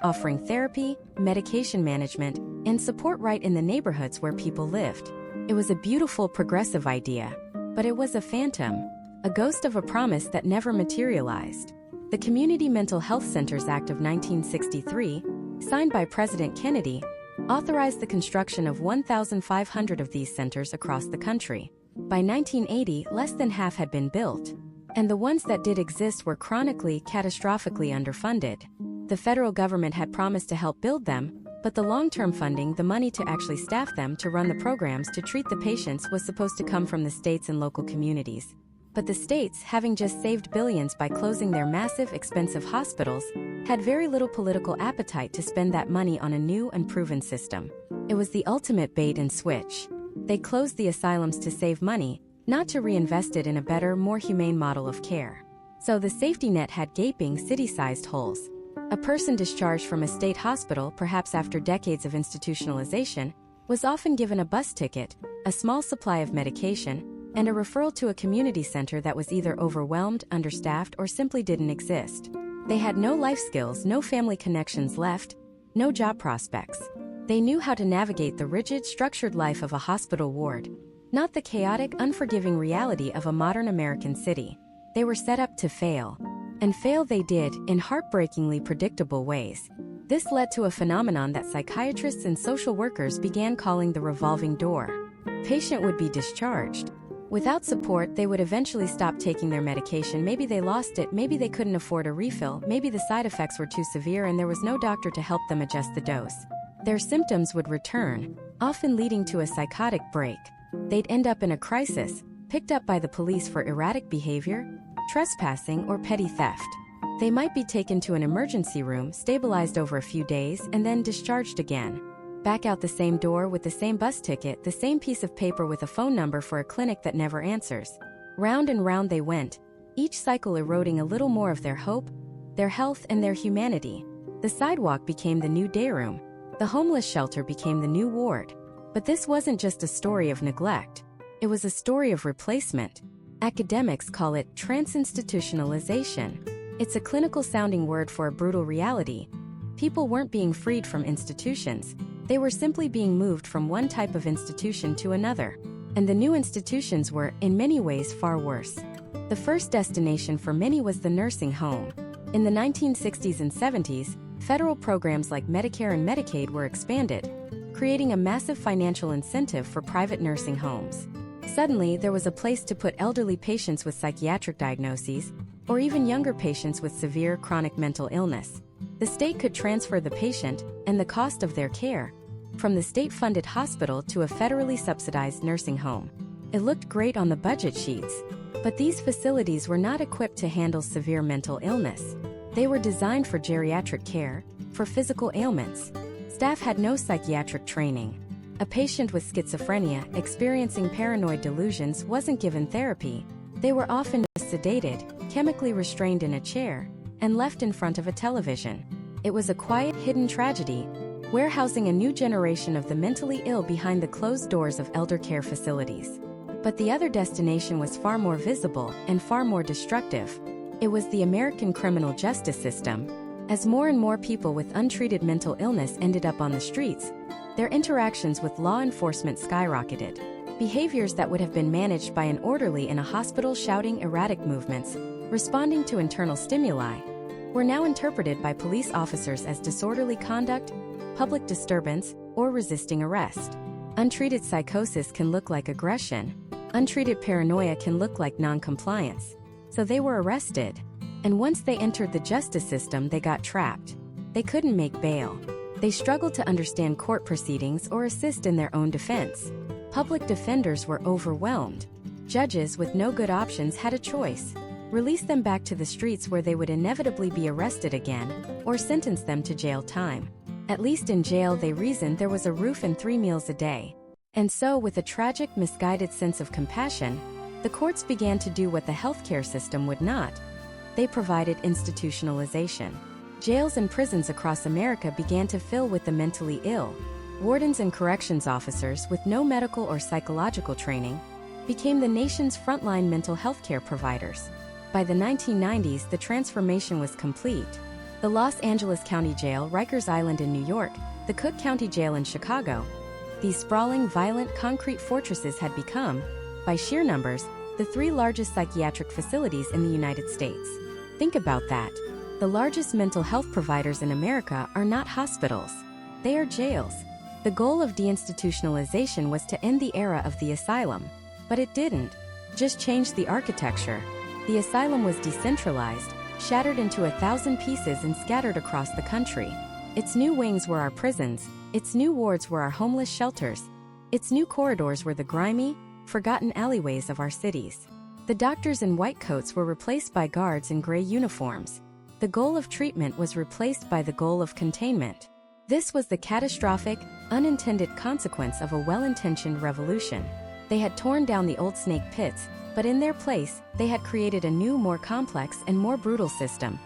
offering therapy, medication management, and support right in the neighborhoods where people lived. It was a beautiful, progressive idea, but it was a phantom, a ghost of a promise that never materialized. The Community Mental Health Centers Act of 1963, signed by President Kennedy, authorized the construction of 1,500 of these centers across the country. By 1980, less than half had been built, and the ones that did exist were chronically, catastrophically underfunded. The federal government had promised to help build them, but the long-term funding, the money to actually staff them, to run the programs, to treat the patients, was supposed to come from the states and local communities. But the states, having just saved billions by closing their massive, expensive hospitals, had very little political appetite to spend that money on a new, unproven system. It was the ultimate bait and switch. They closed the asylums to save money, not to reinvest it in a better, more humane model of care. So the safety net had gaping, city-sized holes. A person discharged from a state hospital, perhaps after decades of institutionalization, was often given a bus ticket, a small supply of medication, and a referral to a community center that was either overwhelmed, understaffed, or simply didn't exist. They had no life skills, no family connections left, no job prospects. They knew how to navigate the rigid, structured life of a hospital ward, not the chaotic, unforgiving reality of a modern American city. They were set up to fail. And fail they did, in heartbreakingly predictable ways. This led to a phenomenon that psychiatrists and social workers began calling the revolving door. Patient would be discharged. Without support, they would eventually stop taking their medication. Maybe they lost it, maybe they couldn't afford a refill, maybe the side effects were too severe and there was no doctor to help them adjust the dose. Their symptoms would return, often leading to a psychotic break. They'd end up in a crisis, picked up by the police for erratic behavior, trespassing, or petty theft. They might be taken to an emergency room, stabilized over a few days, and then discharged again. Back out the same door with the same bus ticket, the same piece of paper with a phone number for a clinic that never answers. Round and round they went, each cycle eroding a little more of their hope, their health, and their humanity. The sidewalk became the new day room. The homeless shelter became the new ward. But this wasn't just a story of neglect. It was a story of replacement. Academics call it transinstitutionalization. It's a clinical-sounding word for a brutal reality. People weren't being freed from institutions. They were simply being moved from one type of institution to another. And the new institutions were, in many ways, far worse. The first destination for many was the nursing home. In the 1960s and 70s, federal programs like Medicare and Medicaid were expanded, creating a massive financial incentive for private nursing homes. Suddenly, there was a place to put elderly patients with psychiatric diagnoses, or even younger patients with severe chronic mental illness. The state could transfer the patient and the cost of their care from the state-funded hospital to a federally subsidized nursing home. It looked great on the budget sheets, but these facilities were not equipped to handle severe mental illness. They were designed for geriatric care, for physical ailments. Staff had no psychiatric training. A patient with schizophrenia experiencing paranoid delusions wasn't given therapy. They were often sedated, chemically restrained in a chair, and left in front of a television. It was a quiet, hidden tragedy, warehousing a new generation of the mentally ill behind the closed doors of elder care facilities. But the other destination was far more visible and far more destructive. It was the American criminal justice system. As more and more people with untreated mental illness ended up on the streets, their interactions with law enforcement skyrocketed. Behaviors that would have been managed by an orderly in a hospital shouting erratic movements, responding to internal stimuli, were now interpreted by police officers as disorderly conduct, public disturbance, or resisting arrest. Untreated psychosis can look like aggression. Untreated paranoia can look like non-compliance. So they were arrested. And once they entered the justice system, they got trapped. They couldn't make bail. They struggled to understand court proceedings or assist in their own defense. Public defenders were overwhelmed. Judges with no good options had a choice: release them back to the streets where they would inevitably be arrested again, or sentence them to jail time. At least in jail, they reasoned, there was a roof and 3 meals a day. And so, with a tragic, misguided sense of compassion, the courts began to do what the healthcare system would not. They provided institutionalization. Jails and prisons across America began to fill with the mentally ill. Wardens and corrections officers with no medical or psychological training became the nation's frontline mental health care providers. By the 1990s, the transformation was complete. The Los Angeles County Jail, Rikers Island in New York, the Cook County Jail in Chicago. These sprawling, violent, concrete fortresses had become, by sheer numbers, the 3 largest psychiatric facilities in the United States. Think about that. The largest mental health providers in America are not hospitals. They are jails. The goal of deinstitutionalization was to end the era of the asylum. But it didn't. Just changed the architecture. The asylum was decentralized, shattered into 1,000 pieces and scattered across the country. Its new wings were our prisons. Its new wards were our homeless shelters. Its new corridors were the grimy, forgotten alleyways of our cities. The doctors in white coats were replaced by guards in gray uniforms. The goal of treatment was replaced by the goal of containment. This was the catastrophic, unintended consequence of a well-intentioned revolution. They had torn down the old snake pits, but in their place, they had created a new, more complex and more brutal system.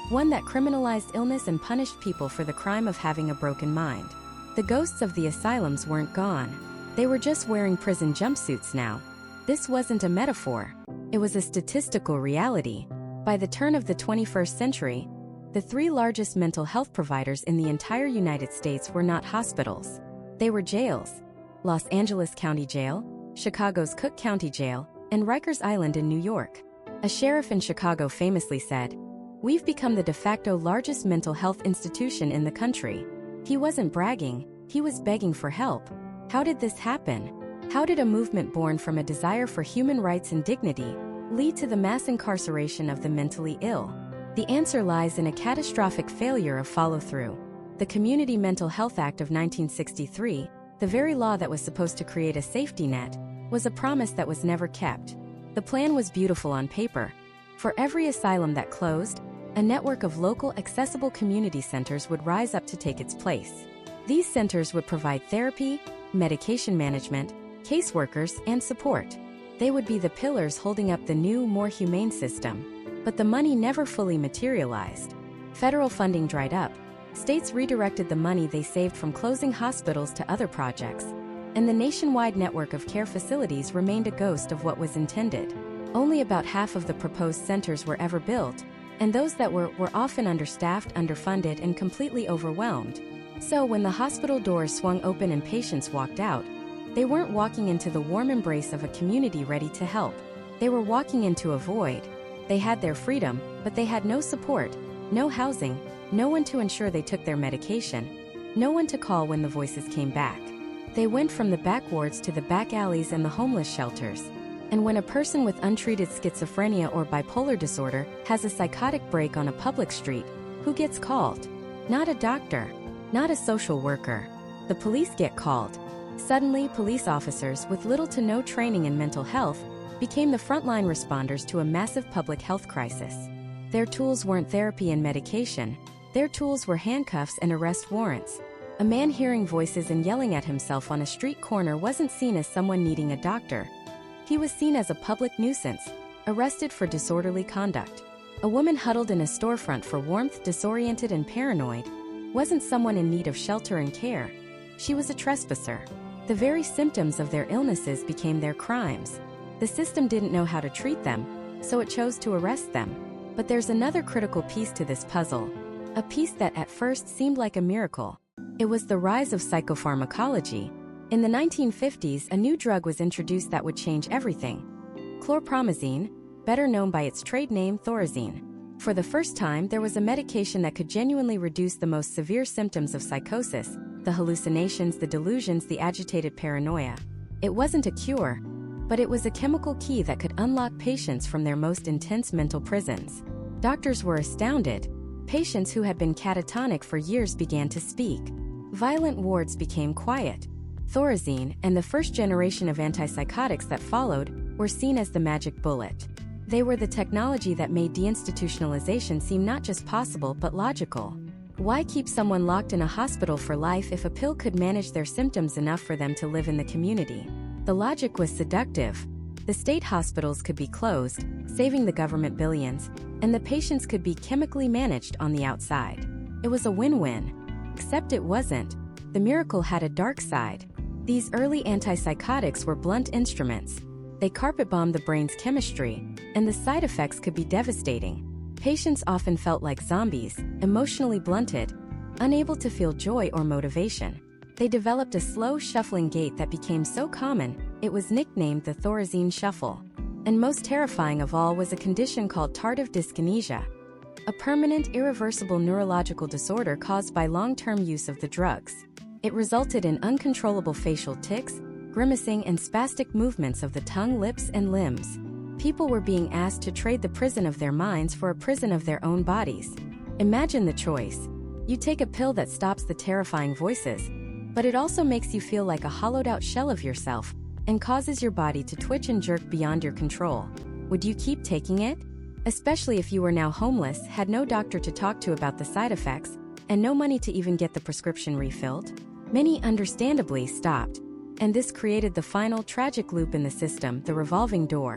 One that criminalized illness and punished people for the crime of having a broken mind. The ghosts of the asylums weren't gone. They were just wearing prison jumpsuits now. This wasn't a metaphor. It was a statistical reality. By the turn of the 21st century, the 3 largest mental health providers in the entire United States were not hospitals. They were jails: Los Angeles County Jail, Chicago's Cook County Jail, and Rikers Island in New York. A sheriff in Chicago famously said, "We've become the de facto largest mental health institution in the country." He wasn't bragging, he was begging for help. How did this happen? How did a movement born from a desire for human rights and dignity lead to the mass incarceration of the mentally ill? The answer lies in a catastrophic failure of follow-through. The Community Mental Health Act of 1963, the very law that was supposed to create a safety net, was a promise that was never kept. The plan was beautiful on paper. For every asylum that closed, a network of local accessible community centers would rise up to take its place. These centers would provide therapy, medication management, caseworkers, and support. They would be the pillars holding up the new, more humane system. But the money never fully materialized. Federal funding dried up. States redirected the money they saved from closing hospitals to other projects, and the nationwide network of care facilities remained a ghost of what was intended. Only about half of the proposed centers were ever built, and those that were often understaffed, underfunded, and completely overwhelmed. So when the hospital doors swung open and patients walked out, they weren't walking into the warm embrace of a community ready to help. They were walking into a void. They had their freedom, but they had no support, no housing, no one to ensure they took their medication, no one to call when the voices came back. They went from the back wards to the back alleys and the homeless shelters. And when a person with untreated schizophrenia or bipolar disorder has a psychotic break on a public street, who gets called? Not a doctor, not a social worker. The police get called. Suddenly, police officers with little to no training in mental health became the frontline responders to a massive public health crisis. Their tools weren't therapy and medication. Their tools were handcuffs and arrest warrants. A man hearing voices and yelling at himself on a street corner wasn't seen as someone needing a doctor. He was seen as a public nuisance, arrested for disorderly conduct. A woman huddled in a storefront for warmth, disoriented and paranoid, wasn't someone in need of shelter and care. She was a trespasser. The very symptoms of their illnesses became their crimes. The system didn't know how to treat them, so it chose to arrest them. But there's another critical piece to this puzzle, a piece that at first seemed like a miracle. It was the rise of psychopharmacology. In the 1950s, a new drug was introduced that would change everything. Chlorpromazine, better known by its trade name Thorazine. For the first time, there was a medication that could genuinely reduce the most severe symptoms of psychosis, the hallucinations, the delusions, the agitated paranoia. It wasn't a cure, but it was a chemical key that could unlock patients from their most intense mental prisons. Doctors were astounded. Patients who had been catatonic for years began to speak. Violent wards became quiet. Thorazine and the first generation of antipsychotics that followed were seen as the magic bullet. They were the technology that made deinstitutionalization seem not just possible but logical. Why keep someone locked in a hospital for life if a pill could manage their symptoms enough for them to live in the community? The logic was seductive. The state hospitals could be closed, saving the government billions, and the patients could be chemically managed on the outside. It was a win-win. Except it wasn't. The miracle had a dark side. These early antipsychotics were blunt instruments. They carpet-bombed the brain's chemistry, and the side effects could be devastating. Patients often felt like zombies, emotionally blunted, unable to feel joy or motivation. They developed a slow, shuffling gait that became so common, it was nicknamed the Thorazine shuffle. And most terrifying of all was a condition called tardive dyskinesia, a permanent, irreversible neurological disorder caused by long-term use of the drugs. It resulted in uncontrollable facial tics, grimacing, and spastic movements of the tongue, lips, and limbs. People were being asked to trade the prison of their minds for a prison of their own bodies. Imagine the choice. You take a pill that stops the terrifying voices, but it also makes you feel like a hollowed-out shell of yourself and causes your body to twitch and jerk beyond your control. Would you keep taking it? Especially if you were now homeless, had no doctor to talk to about the side effects, and no money to even get the prescription refilled? Many understandably stopped. And this created the final tragic loop in the system, the revolving door.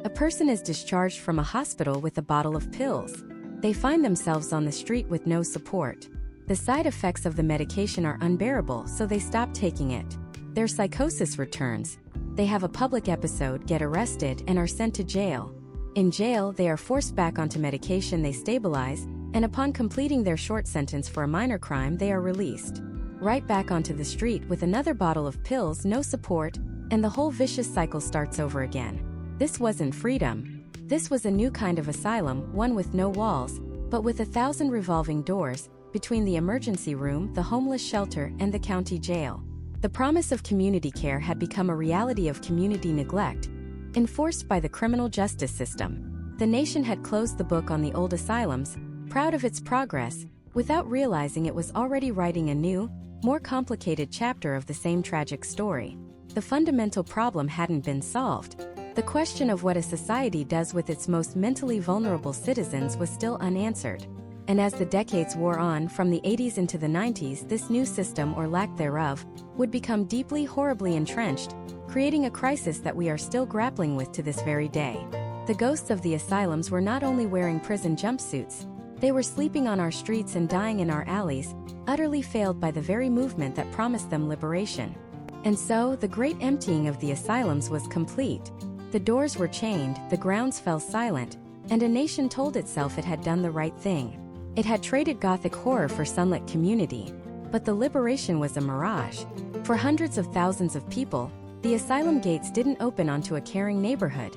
A person is discharged from a hospital with a bottle of pills. They find themselves on the street with no support. The side effects of the medication are unbearable, so they stop taking it. Their psychosis returns. They have a public episode, get arrested, and are sent to jail. In jail, they are forced back onto medication, they stabilize, and upon completing their short sentence for a minor crime, they are released. Right back onto the street with another bottle of pills, no support, and the whole vicious cycle starts over again. This wasn't freedom. This was a new kind of asylum, one with no walls, but with 1,000 revolving doors, between the emergency room, the homeless shelter, and the county jail. The promise of community care had become a reality of community neglect, enforced by the criminal justice system. The nation had closed the book on the old asylums, proud of its progress, without realizing it was already writing a new, more complicated chapter of the same tragic story. The fundamental problem hadn't been solved. The question of what a society does with its most mentally vulnerable citizens was still unanswered. And as the decades wore on, from the 80s into the 90s, this new system, or lack thereof, would become deeply, horribly entrenched, creating a crisis that we are still grappling with to this very day. The ghosts of the asylums were not only wearing prison jumpsuits, they were sleeping on our streets and dying in our alleys, utterly failed by the very movement that promised them liberation. And so, the great emptying of the asylums was complete. The doors were chained, the grounds fell silent, and a nation told itself it had done the right thing. It had traded Gothic horror for sunlit community. But the liberation was a mirage. For hundreds of thousands of people, the asylum gates didn't open onto a caring neighborhood.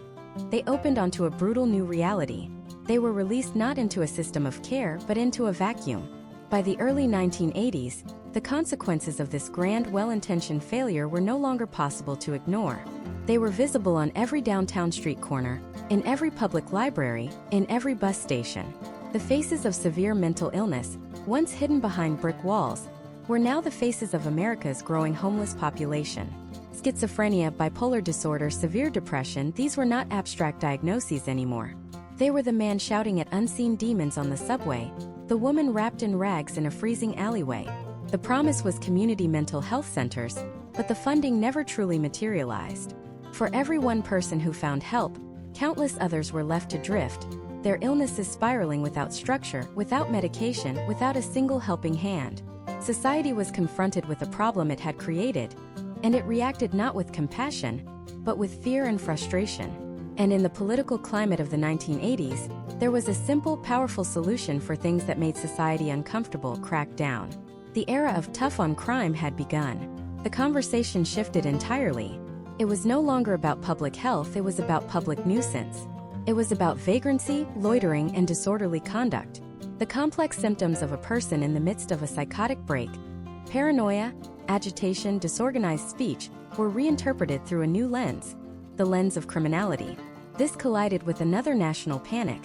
They opened onto a brutal new reality. They were released not into a system of care but into a vacuum. By the early 1980s, the consequences of this grand, well-intentioned failure were no longer possible to ignore. They were visible on every downtown street corner, in every public library, in every bus station. The faces of severe mental illness, once hidden behind brick walls, were now the faces of America's growing homeless population. Schizophrenia, bipolar disorder, severe depression, these were not abstract diagnoses anymore. They were the man shouting at unseen demons on the subway, the woman wrapped in rags in a freezing alleyway. The promise was community mental health centers, but the funding never truly materialized. For every one person who found help, countless others were left to drift, their illnesses spiraling without structure, without medication, without a single helping hand. Society was confronted with a problem it had created, and it reacted not with compassion, but with fear and frustration. And in the political climate of the 1980s, there was a simple, powerful solution for things that made society uncomfortable: crack down. The era of tough on crime had begun. The conversation shifted entirely. It was no longer about public health, it was about public nuisance. It was about vagrancy, loitering, and disorderly conduct. The complex symptoms of a person in the midst of a psychotic break, paranoia, agitation, disorganized speech, were reinterpreted through a new lens, the lens of criminality. This collided with another national panic: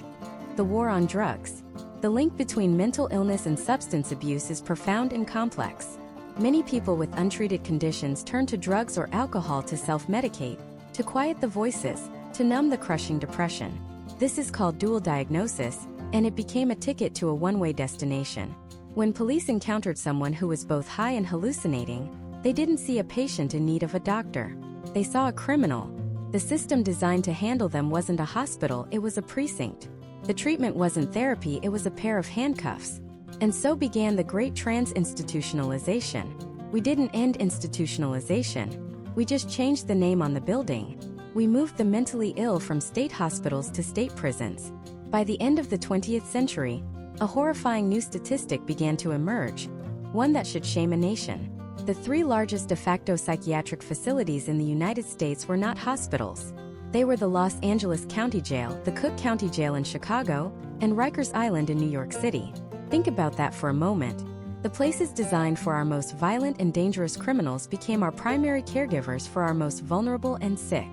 the war on drugs. The link between mental illness and substance abuse is profound and complex. Many people with untreated conditions turn to drugs or alcohol to self-medicate, to quiet the voices, to numb the crushing depression. This is called dual diagnosis, and it became a ticket to a one-way destination. When police encountered someone who was both high and hallucinating, they didn't see a patient in need of a doctor. They saw a criminal. The system designed to handle them wasn't a hospital, it was a precinct. The treatment wasn't therapy, it was a pair of handcuffs. And so began the great trans-institutionalization. We didn't end institutionalization. We just changed the name on the building. We moved the mentally ill from state hospitals to state prisons. By the end of the 20th century, a horrifying new statistic began to emerge, one that should shame a nation. The three largest de facto psychiatric facilities in the United States were not hospitals. They were the Los Angeles County Jail, the Cook County Jail in Chicago, and Rikers Island in New York City. Think about that for a moment. The places designed for our most violent and dangerous criminals became our primary caregivers for our most vulnerable and sick.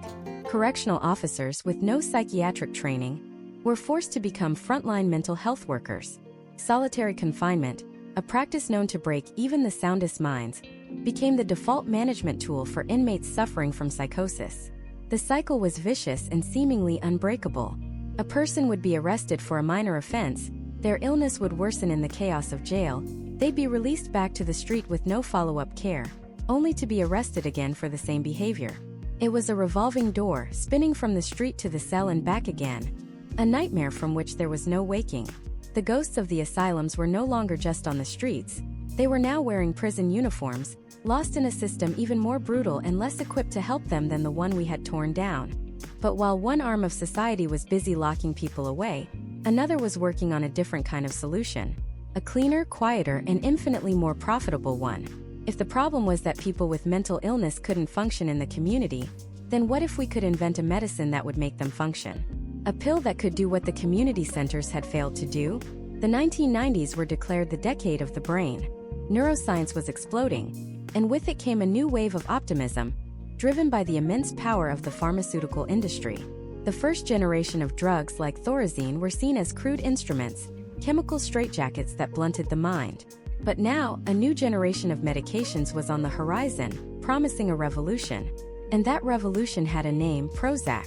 Correctional officers with no psychiatric training were forced to become frontline mental health workers. Solitary confinement, a practice known to break even the soundest minds, became the default management tool for inmates suffering from psychosis. The cycle was vicious and seemingly unbreakable. A person would be arrested for a minor offense, their illness would worsen in the chaos of jail, they'd be released back to the street with no follow-up care, only to be arrested again for the same behavior. It was a revolving door, spinning from the street to the cell and back again. A nightmare from which there was no waking. The ghosts of the asylums were no longer just on the streets. They were now wearing prison uniforms, lost in a system even more brutal and less equipped to help them than the one we had torn down. But while one arm of society was busy locking people away, another was working on a different kind of solution. A cleaner, quieter, and infinitely more profitable one. If the problem was that people with mental illness couldn't function in the community, then what if we could invent a medicine that would make them function? A pill that could do what the community centers had failed to do? The 1990s were declared the decade of the brain. Neuroscience was exploding, and with it came a new wave of optimism, driven by the immense power of the pharmaceutical industry. The first generation of drugs like Thorazine were seen as crude instruments, chemical straitjackets that blunted the mind. But now, a new generation of medications was on the horizon, promising a revolution. And that revolution had a name: Prozac.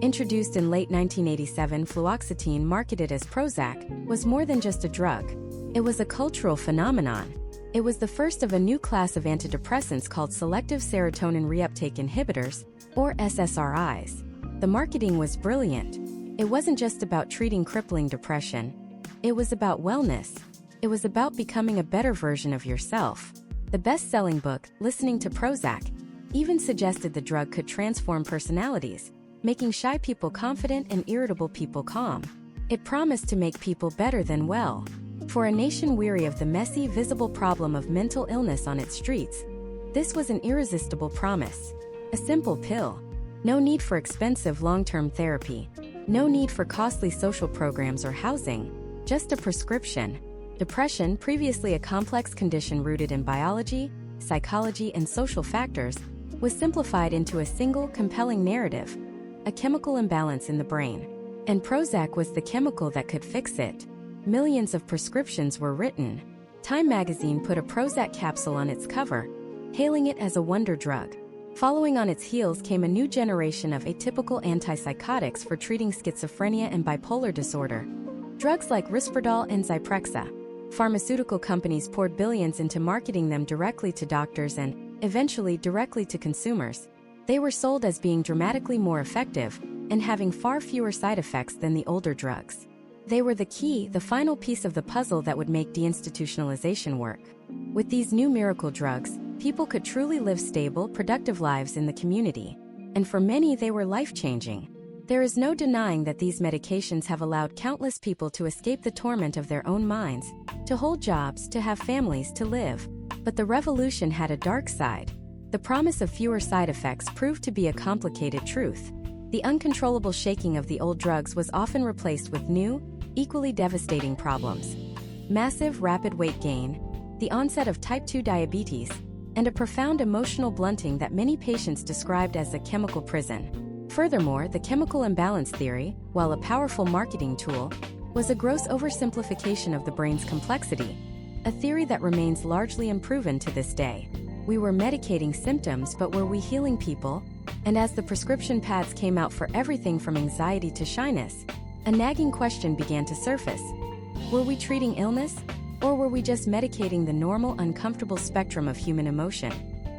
Introduced in late 1987, fluoxetine, marketed as Prozac, was more than just a drug. It was a cultural phenomenon. It was the first of a new class of antidepressants called selective serotonin reuptake inhibitors, or SSRIs. The marketing was brilliant. It wasn't just about treating crippling depression. It was about wellness. It was about becoming a better version of yourself. The best-selling book, Listening to Prozac, even suggested the drug could transform personalities, making shy people confident and irritable people calm. It promised to make people better than well. For a nation weary of the messy, visible problem of mental illness on its streets, this was an irresistible promise. A simple pill. No need for expensive long-term therapy. No need for costly social programs or housing. Just a prescription. Depression, previously a complex condition rooted in biology, psychology, and social factors, was simplified into a single, compelling narrative: a chemical imbalance in the brain. And Prozac was the chemical that could fix it. Millions of prescriptions were written. Time magazine put a Prozac capsule on its cover, hailing it as a wonder drug. Following on its heels came a new generation of atypical antipsychotics for treating schizophrenia and bipolar disorder. Drugs like Risperdal and Zyprexa. Pharmaceutical companies poured billions into marketing them directly to doctors and, eventually, directly to consumers. They were sold as being dramatically more effective and having far fewer side effects than the older drugs. They were the key, the final piece of the puzzle that would make deinstitutionalization work. With these new miracle drugs, people could truly live stable, productive lives in the community. And for many, they were life-changing. There is no denying that these medications have allowed countless people to escape the torment of their own minds, to hold jobs, to have families, to live. But the revolution had a dark side. The promise of fewer side effects proved to be a complicated truth. The uncontrollable shaking of the old drugs was often replaced with new, equally devastating problems. Massive, rapid weight gain, the onset of type 2 diabetes, and a profound emotional blunting that many patients described as a chemical prison. Furthermore, the chemical imbalance theory, while a powerful marketing tool, was a gross oversimplification of the brain's complexity, a theory that remains largely unproven to this day. We were medicating symptoms, but were we healing people? And as the prescription pads came out for everything from anxiety to shyness, a nagging question began to surface. Were we treating illness? Or were we just medicating the normal, uncomfortable spectrum of human emotion?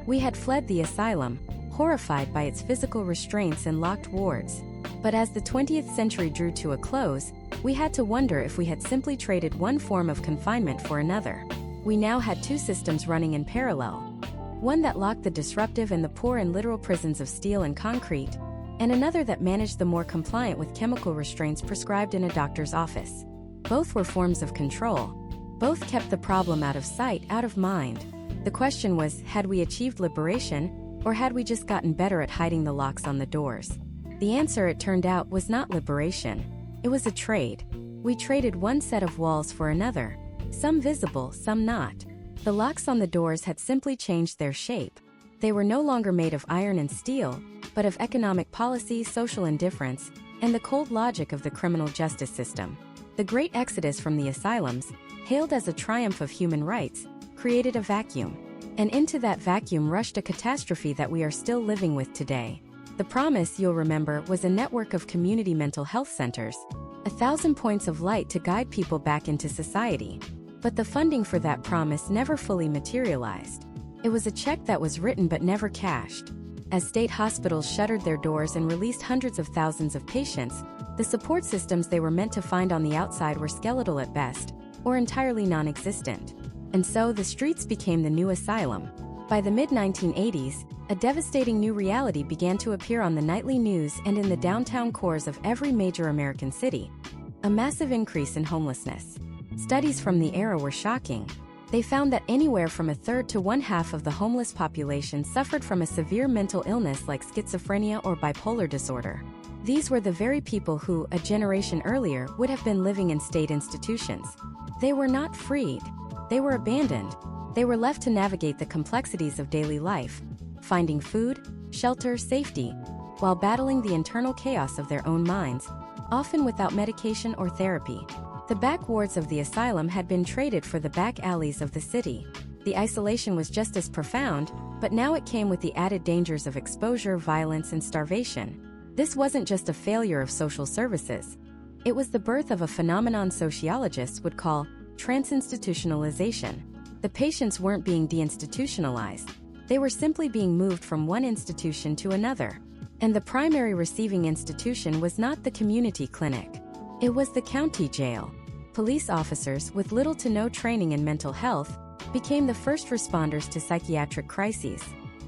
We had fled the asylum, horrified by its physical restraints and locked wards. But as the 20th century drew to a close, we had to wonder if we had simply traded one form of confinement for another. We now had two systems running in parallel. One that locked the disruptive and the poor in literal prisons of steel and concrete, and another that managed the more compliant with chemical restraints prescribed in a doctor's office. Both were forms of control. Both kept the problem out of sight, out of mind. The question was, had we achieved liberation, or had we just gotten better at hiding the locks on the doors? The answer, it turned out, was not liberation. It was a trade. We traded one set of walls for another, some visible, some not. The locks on the doors had simply changed their shape. They were no longer made of iron and steel, but of economic policy, social indifference, and the cold logic of the criminal justice system. The great exodus from the asylums, hailed as a triumph of human rights, created a vacuum. And into that vacuum rushed a catastrophe that we are still living with today. The promise, you'll remember, was a network of community mental health centers, 1,000 points of light to guide people back into society. But the funding for that promise never fully materialized. It was a check that was written but never cashed. As state hospitals shuttered their doors and released hundreds of thousands of patients, the support systems they were meant to find on the outside were skeletal at best, or entirely non-existent. And so the streets became the new asylum. By the mid-1980s, a devastating new reality began to appear on the nightly news and in the downtown cores of every major American city: a massive increase in homelessness. Studies from the era were shocking. They found that anywhere from a third to one-half of the homeless population suffered from a severe mental illness like schizophrenia or bipolar disorder. These were the very people who, a generation earlier, would have been living in state institutions. They were not freed. They were abandoned. They were left to navigate the complexities of daily life, finding food, shelter, safety, while battling the internal chaos of their own minds, often without medication or therapy. The back wards of the asylum had been traded for the back alleys of the city. The isolation was just as profound, but now it came with the added dangers of exposure, violence, and starvation. This wasn't just a failure of social services. It was the birth of a phenomenon sociologists would call transinstitutionalization. The patients weren't being deinstitutionalized. They were simply being moved from one institution to another. And the primary receiving institution was not the community clinic. It was the county jail. Police officers with little to no training in mental health became the first responders to psychiatric crises.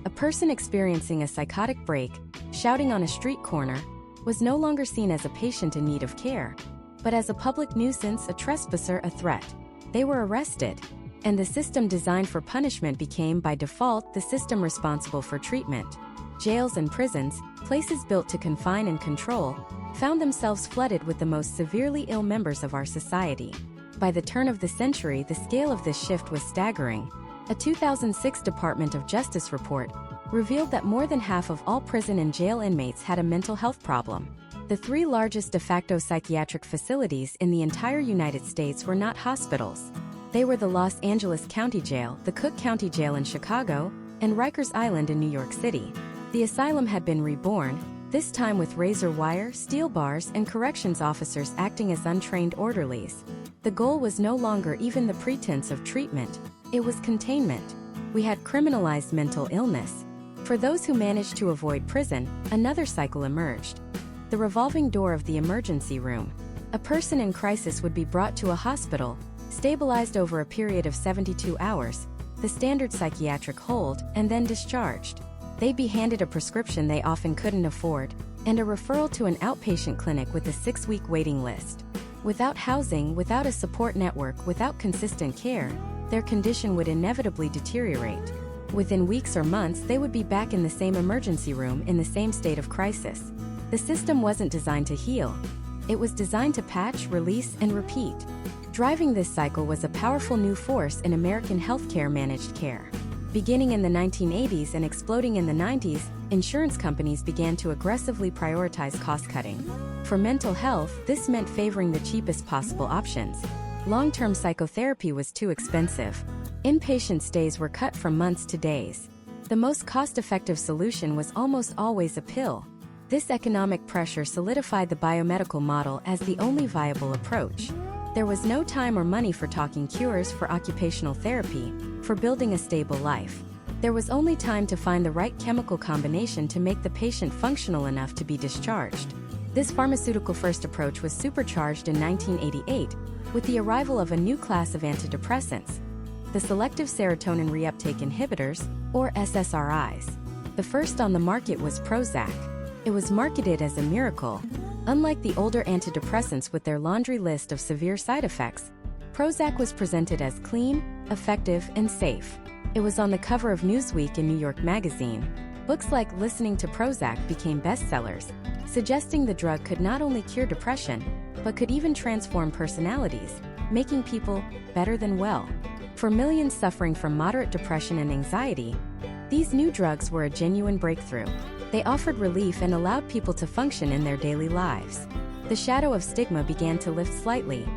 A person experiencing a psychotic break, shouting on a street corner, was no longer seen as a patient in need of care, but as a public nuisance, a trespasser, a threat. They were arrested, and the system designed for punishment became by default the system responsible for treatment. Jails and prisons, places built to confine and control, found themselves flooded with the most severely ill members of our society. By the turn of the century, the scale of this shift was staggering. A 2006 Department of Justice report revealed that more than half of all prison and jail inmates had a mental health problem. The three largest de facto psychiatric facilities in the entire United States were not hospitals. They were the Los Angeles County Jail, the Cook County Jail in Chicago, and Rikers Island in New York City. The asylum had been reborn, this time with razor wire, steel bars, and corrections officers acting as untrained orderlies. The goal was no longer even the pretense of treatment, it was containment. We had criminalized mental illness. For those who managed to avoid prison, another cycle emerged. The revolving door of the emergency room. A person in crisis would be brought to a hospital, stabilized over a period of 72 hours, the standard psychiatric hold, and then discharged. They'd be handed a prescription they often couldn't afford, and a referral to an outpatient clinic with a 6-week waiting list. Without housing, without a support network, without consistent care, their condition would inevitably deteriorate. Within weeks or months, they would be back in the same emergency room in the same state of crisis. The system wasn't designed to heal. It was designed to patch, release, and repeat. Driving this cycle was a powerful new force in American healthcare managed care. Beginning in the 1980s and exploding in the 90s, insurance companies began to aggressively prioritize cost-cutting. For mental health, this meant favoring the cheapest possible options. Long-term psychotherapy was too expensive. Inpatient stays were cut from months to days. The most cost-effective solution was almost always a pill. This economic pressure solidified the biomedical model as the only viable approach. There was no time or money for talking cures, for occupational therapy, for building a stable life. There was only time to find the right chemical combination to make the patient functional enough to be discharged. This pharmaceutical-first approach was supercharged in 1988 with the arrival of a new class of antidepressants, the selective serotonin reuptake inhibitors, or SSRIs. The first on the market was Prozac. It was marketed as a miracle. Unlike the older antidepressants with their laundry list of severe side effects, Prozac was presented as clean, effective, and safe. It was on the cover of Newsweek and New York Magazine. Books like Listening to Prozac became bestsellers, suggesting the drug could not only cure depression, but could even transform personalities, making people better than well. For millions suffering from moderate depression and anxiety, these new drugs were a genuine breakthrough. They offered relief and allowed people to function in their daily lives. The shadow of stigma began to lift slightly.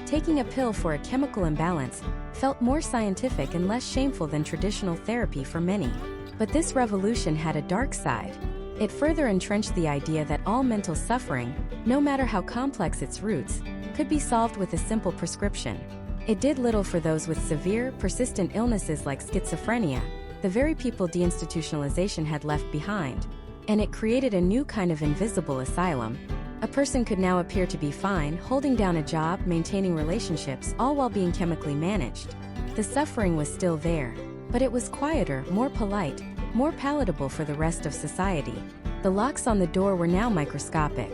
Taking a pill for a chemical imbalance felt more scientific and less shameful than traditional therapy for many. But this revolution had a dark side. It further entrenched the idea that all mental suffering, no matter how complex its roots, could be solved with a simple prescription. It did little for those with severe, persistent illnesses like schizophrenia, the very people deinstitutionalization had left behind. And it created a new kind of invisible asylum. A person could now appear to be fine, holding down a job, maintaining relationships, all while being chemically managed. The suffering was still there, but it was quieter, more polite, more palatable for the rest of society. The locks on the door were now microscopic.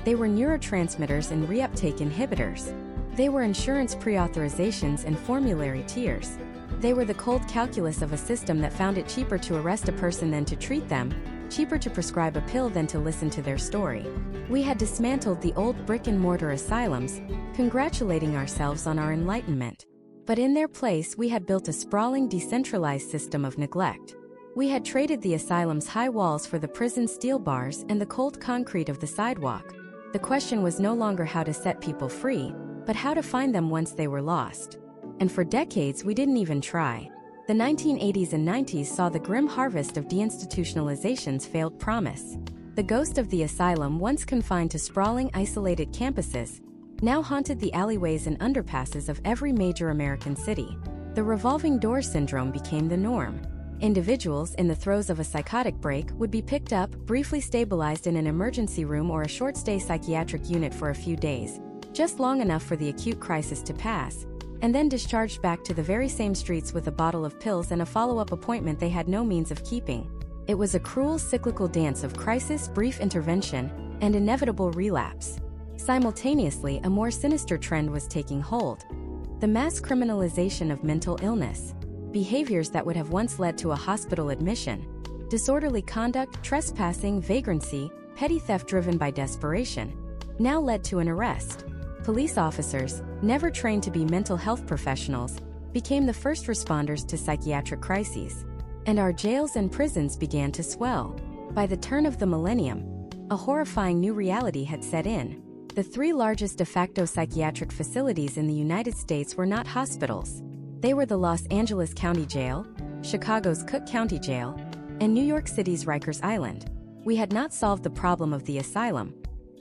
They were neurotransmitters and reuptake inhibitors. They were insurance pre-authorizations and formulary tiers. They were the cold calculus of a system that found it cheaper to arrest a person than to treat them, cheaper to prescribe a pill than to listen to their story. We had dismantled the old brick-and-mortar asylums, congratulating ourselves on our enlightenment. But in their place, we had built a sprawling, decentralized system of neglect. We had traded the asylum's high walls for the prison's steel bars and the cold concrete of the sidewalk. The question was no longer how to set people free, but how to find them once they were lost. And for decades, we didn't even try. The 1980s and 90s saw the grim harvest of deinstitutionalization's failed promise. The ghost of the asylum, once confined to sprawling, isolated campuses, now haunted the alleyways and underpasses of every major American city. The revolving door syndrome became the norm. Individuals in the throes of a psychotic break would be picked up, briefly stabilized in an emergency room or a short-stay psychiatric unit for a few days, just long enough for the acute crisis to pass, and then discharged back to the very same streets with a bottle of pills and a follow-up appointment they had no means of keeping. It was a cruel cyclical dance of crisis, brief intervention, and inevitable relapse. Simultaneously, a more sinister trend was taking hold: the mass criminalization of mental illness. Behaviors that would have once led to a hospital admission, disorderly conduct, trespassing, vagrancy, petty theft driven by desperation, now led to an arrest. Police officers, never trained to be mental health professionals, became the first responders to psychiatric crises. And our jails and prisons began to swell. By the turn of the millennium, a horrifying new reality had set in. The three largest de facto psychiatric facilities in the United States were not hospitals. They were the Los Angeles County Jail, Chicago's Cook County Jail, and New York City's Rikers Island. We had not solved the problem of the asylum.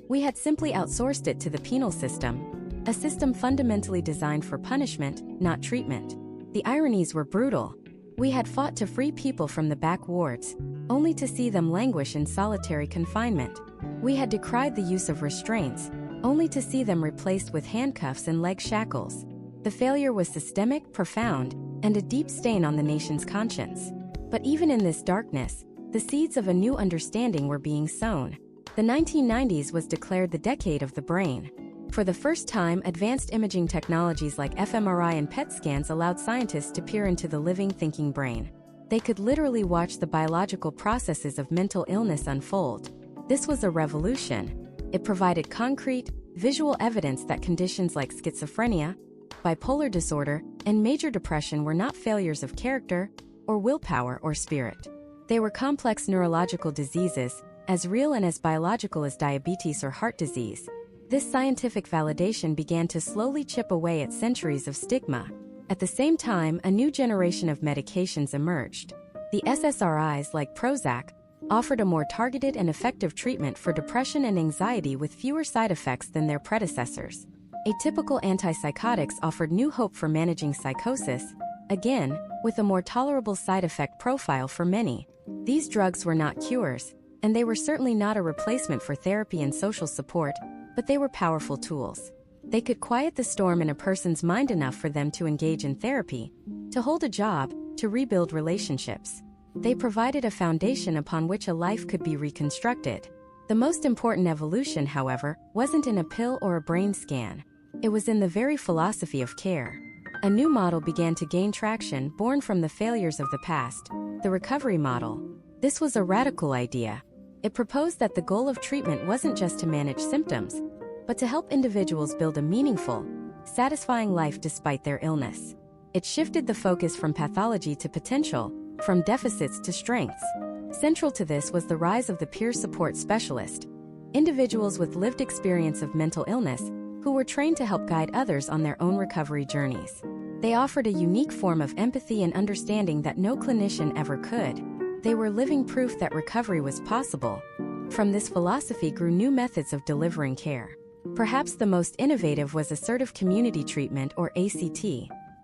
We had simply outsourced it to the penal system, a system fundamentally designed for punishment, not treatment. The ironies were brutal. We had fought to free people from the back wards, only to see them languish in solitary confinement. We had decried the use of restraints, only to see them replaced with handcuffs and leg shackles. The failure was systemic, profound, and a deep stain on the nation's conscience. But even in this darkness, the seeds of a new understanding were being sown. The 1990s was declared the decade of the brain. For the first time, advanced imaging technologies like fMRI and PET scans allowed scientists to peer into the living, thinking brain. They could literally watch the biological processes of mental illness unfold. This was a revolution. It provided concrete, visual evidence that conditions like schizophrenia, bipolar disorder, and major depression were not failures of character, or willpower, or spirit. They were complex neurological diseases, as real and as biological as diabetes or heart disease. This scientific validation began to slowly chip away at centuries of stigma. At the same time, a new generation of medications emerged. The SSRIs, like Prozac, offered a more targeted and effective treatment for depression and anxiety with fewer side effects than their predecessors. Atypical antipsychotics offered new hope for managing psychosis, again, with a more tolerable side effect profile for many. These drugs were not cures, and they were certainly not a replacement for therapy and social support, but they were powerful tools. They could quiet the storm in a person's mind enough for them to engage in therapy, to hold a job, to rebuild relationships. They provided a foundation upon which a life could be reconstructed. The most important evolution, however, wasn't in a pill or a brain scan. It was in the very philosophy of care. A new model began to gain traction, born from the failures of the past: the recovery model. This was a radical idea. It proposed that the goal of treatment wasn't just to manage symptoms, but to help individuals build a meaningful, satisfying life despite their illness. It shifted the focus from pathology to potential, from deficits to strengths. Central to this was the rise of the peer support specialist, individuals with lived experience of mental illness, who were trained to help guide others on their own recovery journeys. They offered a unique form of empathy and understanding that no clinician ever could. They were living proof that recovery was possible. From this philosophy grew new methods of delivering care. Perhaps the most innovative was assertive community treatment, or ACT.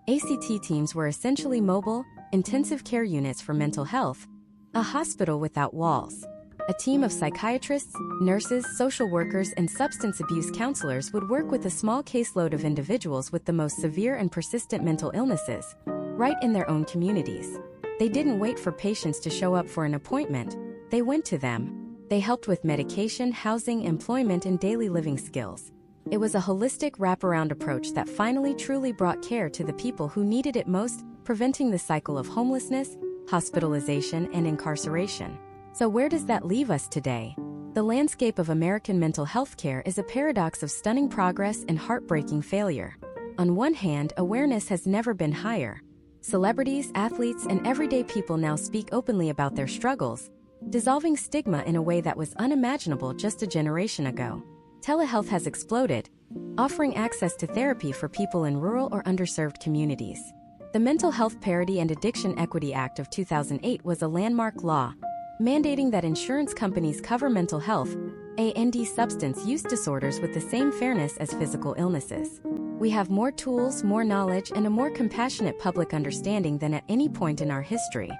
ACT teams were essentially mobile, intensive care units for mental health, a hospital without walls. A team of psychiatrists, nurses, social workers, and substance abuse counselors would work with a small caseload of individuals with the most severe and persistent mental illnesses, right in their own communities. They didn't wait for patients to show up for an appointment, they went to them. They helped with medication, housing, employment, and daily living skills. It was a holistic wraparound approach that finally truly brought care to the people who needed it most, preventing the cycle of homelessness, hospitalization, and incarceration. So where does that leave us today? The landscape of American mental health care is a paradox of stunning progress and heartbreaking failure. On one hand, awareness has never been higher. Celebrities, athletes, and everyday people now speak openly about their struggles, dissolving stigma in a way that was unimaginable just a generation ago. Telehealth has exploded, offering access to therapy for people in rural or underserved communities. The Mental Health Parity and Addiction Equity Act of 2008 was a landmark law, mandating that insurance companies cover mental health and substance use disorders with the same fairness as physical illnesses. We have more tools, more knowledge, and a more compassionate public understanding than at any point in our history.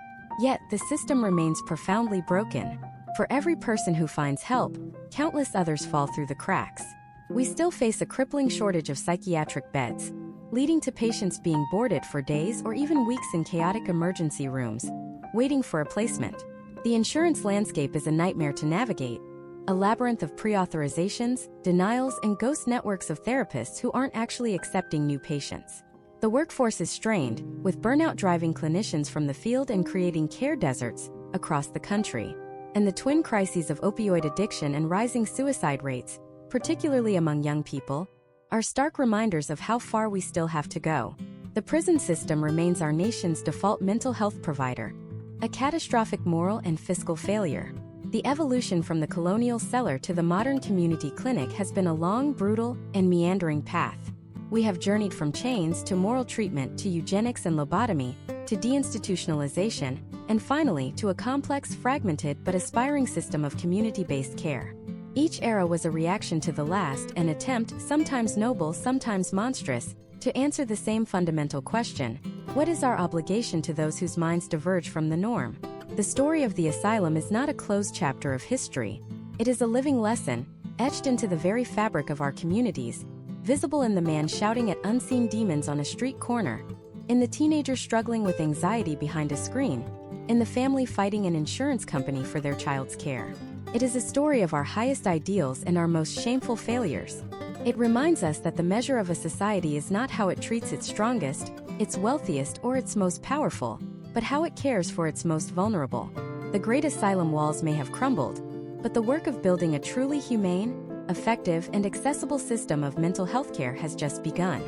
Yet, the system remains profoundly broken. For every person who finds help, countless others fall through the cracks. We still face a crippling shortage of psychiatric beds, leading to patients being boarded for days or even weeks in chaotic emergency rooms, waiting for a placement. The insurance landscape is a nightmare to navigate, a labyrinth of pre-authorizations, denials, and ghost networks of therapists who aren't actually accepting new patients. The workforce is strained, with burnout driving clinicians from the field and creating care deserts across the country. And the twin crises of opioid addiction and rising suicide rates, particularly among young people, are stark reminders of how far we still have to go. The prison system remains our nation's default mental health provider, a catastrophic moral and fiscal failure. The evolution from the colonial cellar to the modern community clinic has been a long, brutal, and meandering path. We have journeyed from chains to moral treatment to eugenics and lobotomy, to deinstitutionalization, and finally to a complex, fragmented, but aspiring system of community-based care. Each era was a reaction to the last, an attempt, sometimes noble, sometimes monstrous, to answer the same fundamental question: what is our obligation to those whose minds diverge from the norm? The story of the asylum is not a closed chapter of history. It is a living lesson, etched into the very fabric of our communities, visible in the man shouting at unseen demons on a street corner, in the teenager struggling with anxiety behind a screen, in the family fighting an insurance company for their child's care. It is a story of our highest ideals and our most shameful failures. It reminds us that the measure of a society is not how it treats its strongest, its wealthiest, or its most powerful, but how it cares for its most vulnerable. The great asylum walls may have crumbled, but the work of building a truly humane, effective, and accessible system of mental health care has just begun.